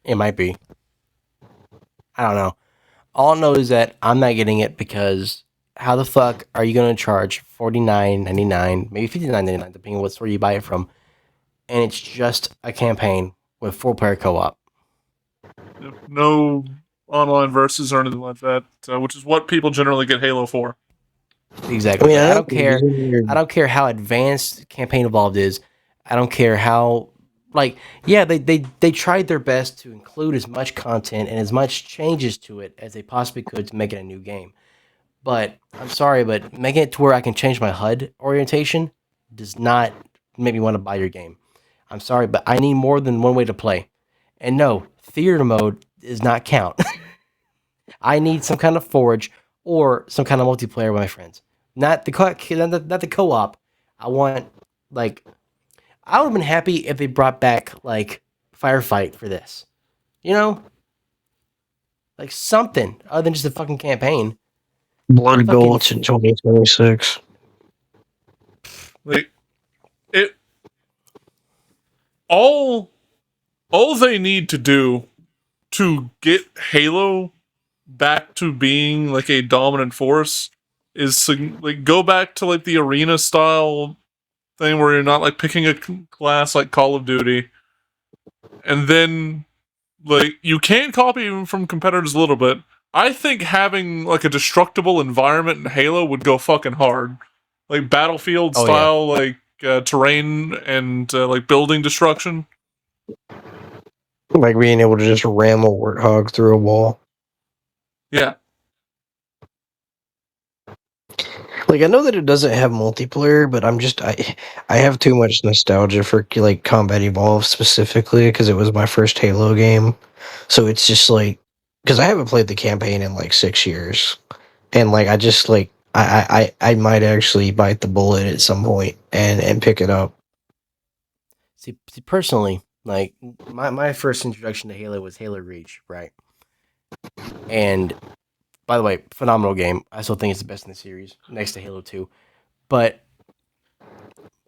It might be. I don't know. All I know is that I'm not getting it because how the fuck are you going to charge $49.99, maybe $59.99, depending on what store you buy it from, and it's just a campaign with 4-player co-op? No online verses or anything like that, which is what people generally get Halo for. Exactly. I mean, Like I I know don't the care. reason I don't care how advanced campaign evolved is. I don't care how like yeah they tried their best to include as much content and as much changes to it as they possibly could to make it a new game. But I'm sorry, but making it to where I can change my HUD orientation does not make me want to buy your game. I'm sorry, but I need more than one way to play. And no, theater mode does not count. I need some kind of forge or some kind of multiplayer with my friends. Not the co-op. I want like I would have been happy if they brought back like firefight for this. You know, like something other than just a fucking campaign. Blood Fucking Gulch in 2026. Like it all all they need to do to get Halo back to being like a dominant force is to like go back to like the arena style thing where you're not like picking a class like Call of Duty, and then like you can copy from competitors a little bit. I think having like a destructible environment in Halo would go fucking hard, like battlefield Oh yeah. style, like terrain and like building destruction. Like being able to just ram a warthog through a wall. Yeah, Like I know that it doesn't have multiplayer, but I have too much nostalgia for like Combat Evolved specifically because it was my first Halo game. So it's just like because I haven't played the campaign in like 6 years, and like I just like I might actually bite the bullet at some point and pick it up. See, personally, like my first introduction to Halo was Halo Reach, right? And by the way, phenomenal game. I still think it's the best in the series, next to Halo 2. But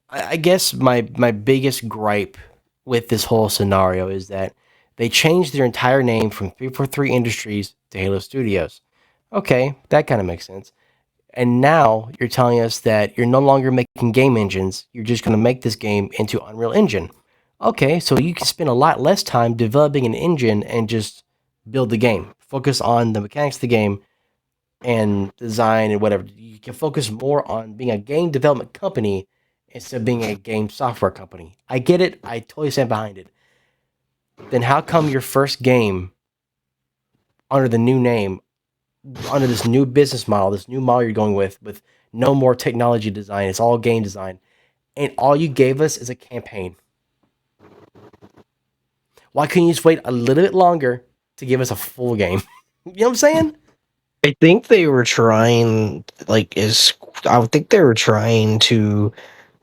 I guess my biggest gripe with this whole scenario is that they changed their entire name from 343 Industries to Halo Studios. Okay, that kind of makes sense. And now you're telling us that you're no longer making game engines. You're just going to make this game into Unreal Engine. Okay, so you can spend a lot less time developing an engine and just build the game. Focus on the mechanics of the game and design and whatever. You can focus more on being a game development company instead of being a game software company. I get it. I totally stand behind it. Then how come your first game under the new name, under this new business model, this new model you're going with no more technology design, it's all game design, and all you gave us is a campaign? Why couldn't you just wait a little bit longer to give us a full game? You know what I'm saying? I think they were trying I think they were trying to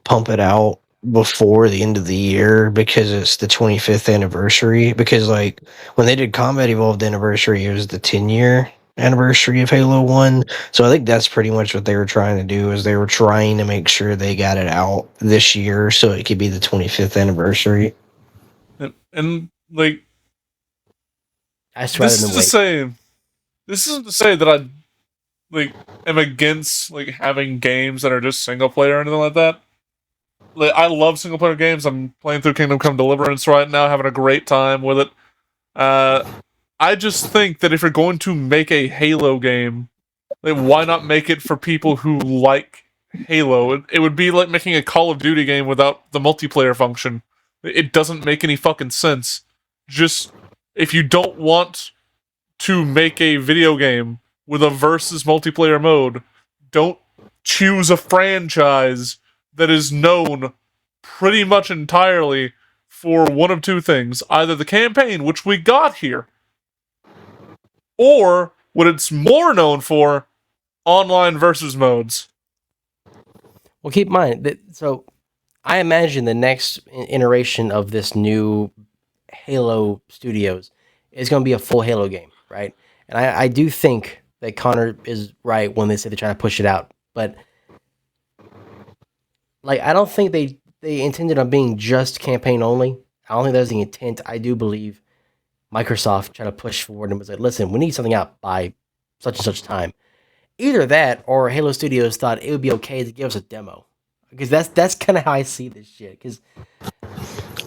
pump it out before the end of the year because it's the 25th anniversary. Because like when they did Combat Evolved Anniversary, it was the 10-year anniversary of Halo 1. So I think that's pretty much what they were trying to do is they were trying to make sure they got it out this year so it could be the 25th anniversary. and like I just rather this is than to wait. say, this isn't to say that I like am against like having games that are just single player or anything like that. Like, I love single player games. I'm playing through Kingdom Come Deliverance right now, having a great time with it. Uh, I just think that if you're going to make a Halo game, like, why not make it for people who like Halo? It would be like making a Call of Duty game without the multiplayer function. It doesn't make any fucking sense. Just if you don't want to make a video game with a versus multiplayer mode, don't choose a franchise that is known pretty much entirely for one of two things. Either the campaign, which we got here, or what it's more known for, online versus modes. Well, keep in mind that so I imagine the next iteration of this new Halo Studios is going to be a full Halo game, right? And I do think that Connor is right when they say they're trying to push it out, but like I don't think they intended on being just campaign only. I don't think that was the intent. I do believe Microsoft tried to push forward and was like, "Listen, we need something out by such and such time." Either that, or Halo Studios thought it would be okay to give us a demo, because that's kind of how I see this shit. Because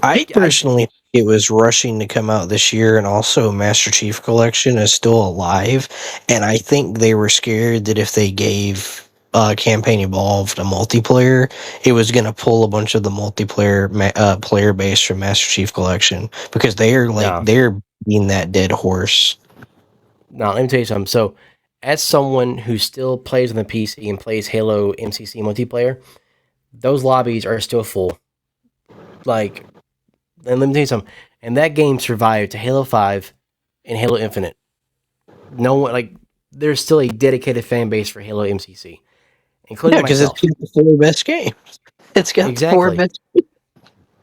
I personally think it was rushing to come out this year, and also Master Chief Collection is still alive, and I think they were scared that if they gave Campaign Evolved a multiplayer, it was going to pull a bunch of the multiplayer player base from Master Chief Collection because they're being that dead horse. now let me tell you something. So, as someone who still plays on the PC and plays Halo MCC multiplayer, those lobbies are still full. Like, and let me tell you something. And that game survived to Halo 5 and Halo Infinite. No one, like, there's still a dedicated fan base for Halo MCC, including Yeah, because it's myself. got the four best games. It's got the four Exactly. best.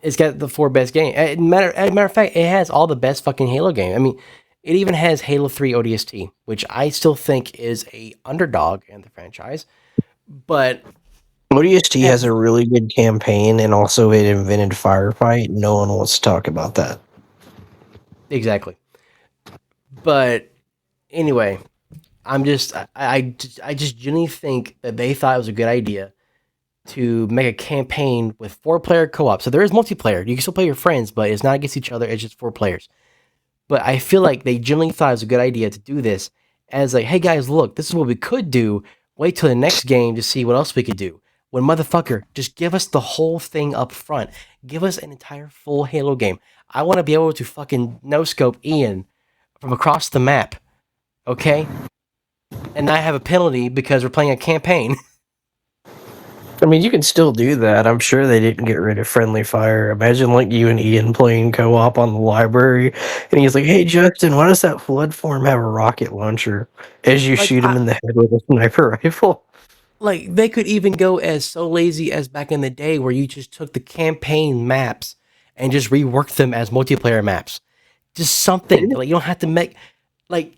It's got the 4 best games. Matter of fact, it has all the best fucking Halo games. I mean, it even has Halo 3 ODST, which I still think is a underdog in the franchise. But ODST at has a really good campaign, and also it invented Firefight. No one wants to talk about that. exactly. But anyway, I just genuinely think that they thought it was a good idea to make a campaign with 4-player co-op. So there is multiplayer. You can still play your friends, but it's not against each other. It's just 4 players. But I feel like they genuinely thought it was a good idea to do this as like, hey guys, look, this is what we could do. Wait till the next game to see what else we could do. When motherfucker, just give us the whole thing up front. Give us an entire full Halo game. I want to be able to fucking no scope Ian from across the map, okay? And not have a penalty because we're playing a campaign. I mean, you can still do that. I'm sure they didn't get rid of friendly fire. Imagine like you and Ian playing co-op on the library, and he's like, "Hey Justin, why does that flood form have a rocket launcher?" As you like shoot him I, in the head with a sniper rifle. like they could even go as so lazy as back in the day where you just took the campaign maps and just reworked them as multiplayer maps. Just something like you don't have to make like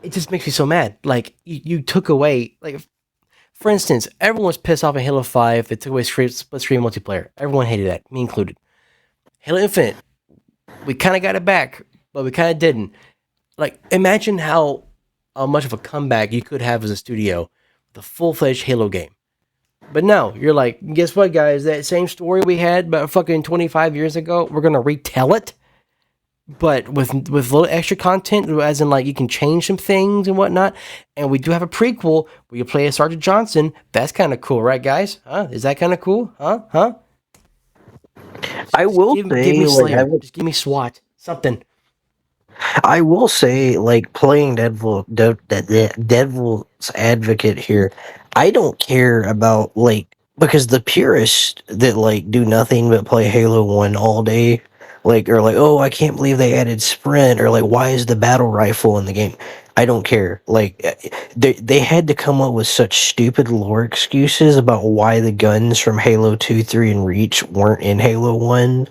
it just makes me so mad. Like you took away like for instance, everyone was pissed off in Halo 5. They took away split screen multiplayer. Everyone hated that, me included. Halo Infinite, we kind of got it back, but we kind of didn't. Like, imagine how much of a comeback you could have as a studio with a full fledged Halo game. But no, you're like, guess what, guys? That same story we had about fucking 25 years ago, we're gonna retell it, but with little extra content, as in like you can change some things and whatnot. And we do have a prequel where you play as Sergeant Johnson. That's kind of cool, right, guys? Huh? Is that kind of cool? Huh? Huh? I Just will give say, me like, Slayer. Just give me SWAT. Something. I will say, like, playing Devil's advocate here, I don't care about, like, because the purists that, like, do nothing but play Halo 1 all day, like, are like, oh, I can't believe they added sprint, or like, why is the battle rifle in the game? I don't care. Like, they had to come up with such stupid lore excuses about why the guns from Halo 2, 3, and Reach weren't in Halo 1,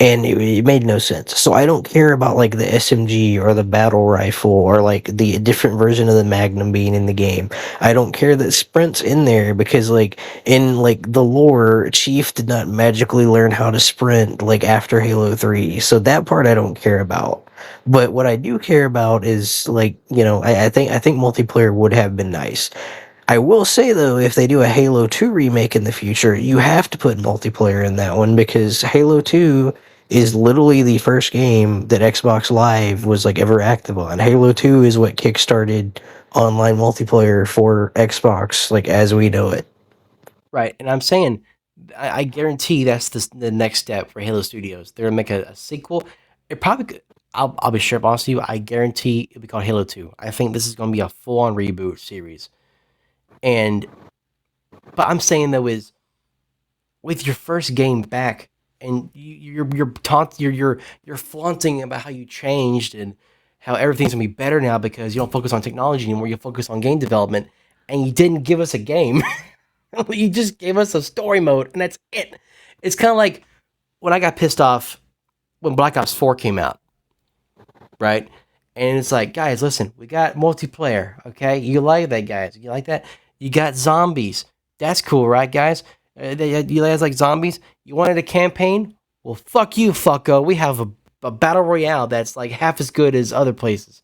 and it made no sense. So I don't care about like the SMG or the battle rifle or like the different version of the Magnum being in the game. I don't care that Sprint's in there because like in like the lore, Chief did not magically learn how to sprint like after Halo 3. So that part I don't care about. But what I do care about is like, I think multiplayer would have been nice. I will say though, if they do a Halo 2 remake in the future, you have to put multiplayer in that one because Halo 2 is literally the first game that Xbox Live was like ever active on. Halo 2 is what kickstarted online multiplayer for Xbox like as we know it. Right. And I'm saying, I guarantee that's the next step for Halo Studios. They're gonna make a sequel. It probably could, I'll be straight honest with you. I guarantee it'll be called Halo 2. I think this is gonna be a full on reboot series. And but I'm saying though is with your first game back and you're flaunting about how you changed and how everything's gonna be better now because you don't focus on technology anymore. You focus on game development, and you didn't give us a game. You just gave us a story mode, and that's it. It's kind of like when I got pissed off when Black Ops 4 came out, right? And it's like, guys, listen, we got multiplayer, okay? You like that, guys? You like that? You got zombies. That's cool, right, guys? You guys like zombies? You wanted a campaign? Well, fuck you, fucko. We have a battle royale that's like half as good as other places.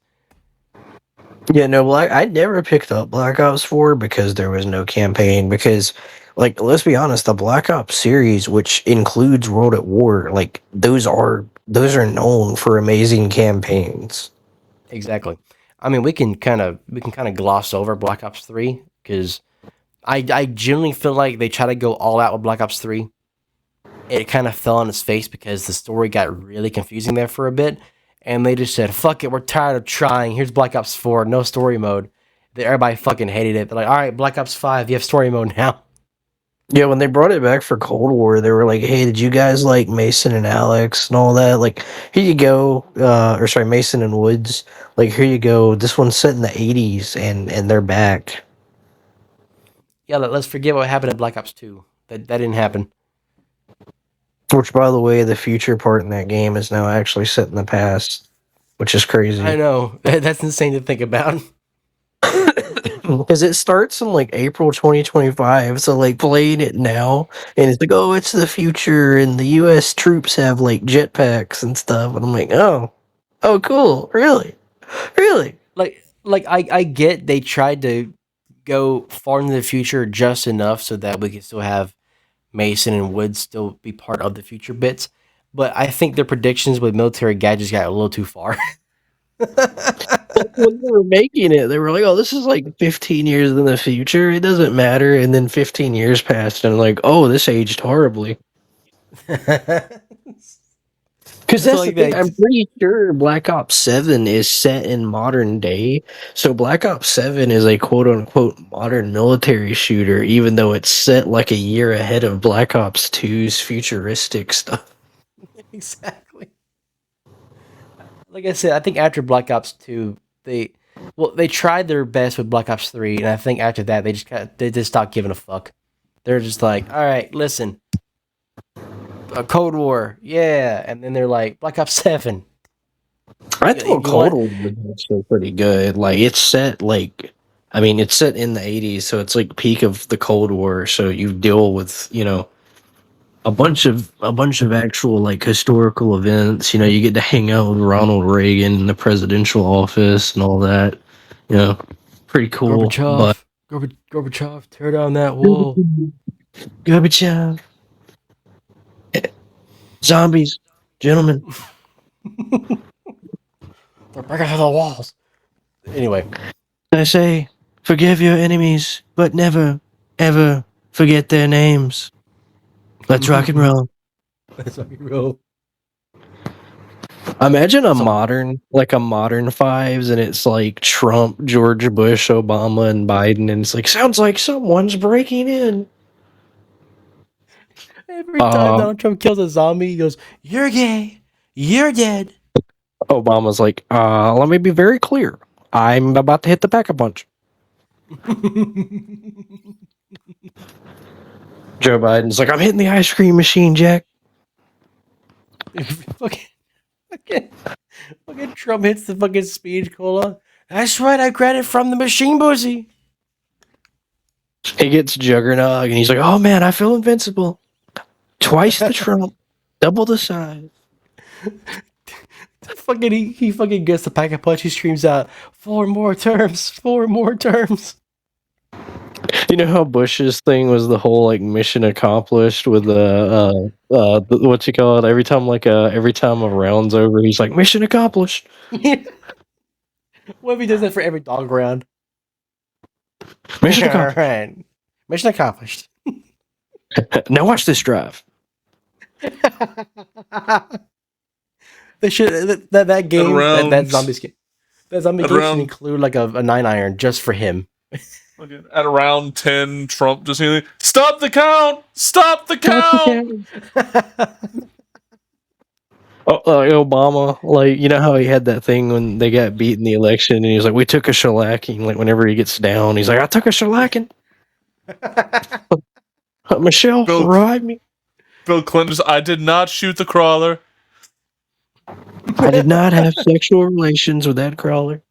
Yeah, no, I never picked up Black Ops 4 because there was no campaign. Because, like, let's be honest, the Black Ops series, which includes World at War, like those are known for amazing campaigns. Exactly. I mean, we can kind of gloss over Black Ops 3 because I genuinely feel like they try to go all out with Black Ops 3. It kind of fell on its face because the story got really confusing there for a bit, and they just said, "Fuck it, we're tired of trying. Here's Black Ops 4, no story mode." Everybody fucking hated it. They're like, "All right, Black Ops 5, you have story mode now." Yeah, when they brought it back for Cold War, they were like, "Hey, did you guys like Mason and Alex and all that? Like, here you go, or sorry, Mason and Woods. Like, here you go. This one's set in the '80s, and they're back." Yeah, let's forget what happened in Black Ops 2. That didn't happen. Which, by the way, the future part in that game is now actually set in the past, which is I crazy. know that's insane to think about. Because it starts in like April 2025, so like playing it now, and it's like, oh, it's the future, and the U.S. troops have like jetpacks and stuff, and I'm like, oh, cool, really, really. Like I get they tried to go far into the future just enough so that we can still have Mason and Woods still be part of the future bits. but I think their predictions with military gadgets got a little too far. When they were making it, they were like, "Oh, this is like 15 years in the future. It doesn't matter." And then 15 years passed, and like, "Oh, this aged horribly." Because It's that's the like thing. that. I'm pretty sure Black Ops 7 is set in modern day. So Black Ops 7 is a quote unquote modern military shooter, even though it's set like a year ahead of Black Ops 2's futuristic stuff. Exactly. Like I said, I think after Black Ops 2, they tried their best with Black Ops 3, and I think after that they just stopped giving a fuck. They're just like, all right, listen, a Cold War, yeah, and then they're like Black Ops 7. I thought You Cold want War was actually pretty good. Like it's set like I mean, it's set in the 80s, so it's like peak of the Cold War. So you deal with, a bunch of actual like historical events. You get to hang out with Ronald Reagan in the presidential office and all that. You know, pretty cool. But Gorbachev, tear down that wall. Gorbachev, zombies, gentlemen. They're breaking through the walls. Anyway, I say, forgive your enemies, but never, ever forget their names. Let's rock and roll. that's fucking real. Imagine So a modern fives, and it's like Trump, George Bush, Obama, and Biden, and it's like sounds like someone's breaking in. every time Uh, Donald Trump kills a zombie, he goes, "You're gay. You're dead." Obama's like, let me be very clear. I'm about to hit the pack a punch. Joe Biden's like, I'm hitting the ice cream machine, Jack. fucking, fucking, fucking Trump hits the fucking speed cola. That's right, I grabbed it from the machine pussy. He gets Juggernog, and he's like, oh man, I feel invincible. Twice the Trump, double the size. Fucking he fucking gets the pack a punch. He screams out, "4 more terms, 4 more terms." You know how Bush's thing was the whole like mission accomplished with what you call it? Every time a round's over, he's like mission accomplished. What if he does that for every dog round? Mission All accomplished. right, mission accomplished. Now watch this drive. They should that game that around zombies game that zombie at game should around include like a 9 iron just for him. okay, at around 10, Trump just yelling, "Stop the count! Stop the count!" Obama, like you know how he had that thing when they got beat in the election, and he's like, "We took a shellacking." Like whenever he gets down, he's like, "I took a shellacking." Michelle, Bill revive me. Bill Clinton, I did not shoot the crawler. I did not have sexual relations with that crawler.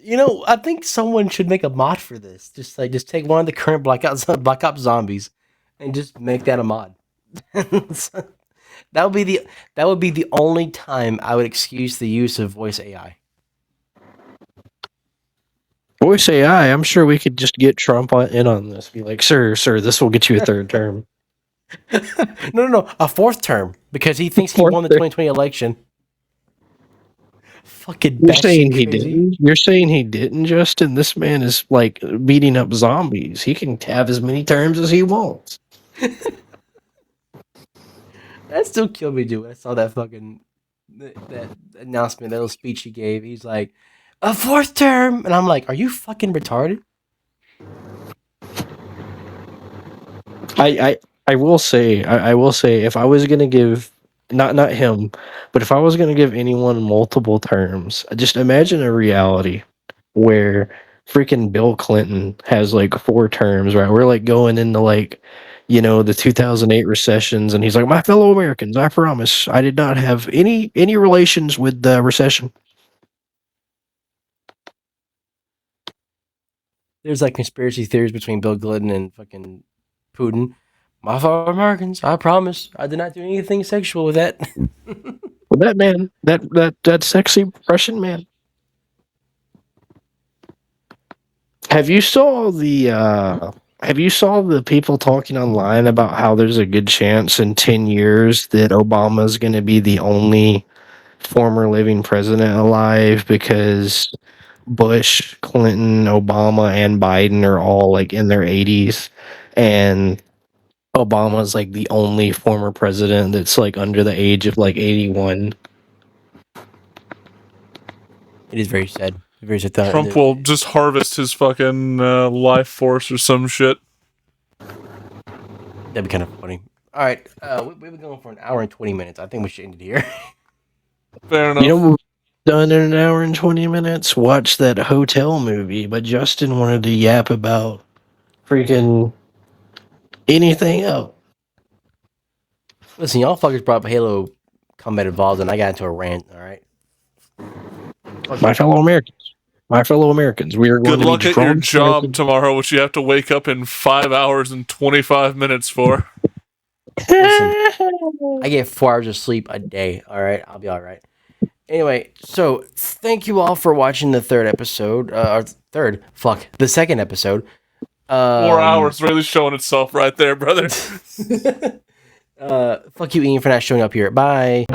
I think someone should make a mod for this. Just take one of the current Black Ops zombies and just make that a mod. that would be the only time I would excuse the use of voice AI. Voice AI, I'm sure we could just get Trump in on this. Be like, sir, this will get you a third term. No, a fourth term because he thinks he Fourth won the term. 2020 election. Fucking You're batshit saying he crazy. didn't? You're saying he didn't, Justin? This man is like beating up zombies. He can have as many terms as he wants. That still killed me, dude. I saw that fucking that announcement, that little speech he gave. He's like, a fourth term, and I'm like, are you fucking retarded? I will say if I was gonna give not him, but if I was gonna give anyone multiple terms, just imagine a reality where freaking Bill Clinton has like 4 terms, right? We're like going into like the 2008 recessions, and he's like, my fellow Americans, I promise I did not have any relations with the recession. There's like conspiracy theories between Bill Clinton and fucking Putin. My fellow Americans, I promise I did not do anything sexual with that. But that man, that sexy Russian man. Have you saw the have you saw the people talking online about how there's a good chance in 10 years that Obama's going to be the only former living president alive because Bush, Clinton, Obama, and Biden are all like in their 80s, and Obama's like the only former president that's like under the age of like 81. It is very sad. Very sad. thought. Trump will just harvest his fucking life force or some shit. That'd be kind of funny. All right, we've been going for an hour and 20 minutes. I think we should end it here. Fair enough. You know, we're done in an hour and 20 minutes. Watch that hotel movie, but Justin wanted to yap about freaking anything else. Listen, y'all fuckers brought up Halo Combat Evolved, and I got into a rant. All right. My fellow Americans, we are going Good to luck be at your strong. job tomorrow, which you have to wake up in 5 hours and 25 minutes for. Listen, I get 4 hours of sleep a day. All right, I'll be all right. Anyway, so thank you all for watching the third episode. The second episode. 4 hours really showing itself right there, brother. Fuck you, Ian, for not showing up here. Bye.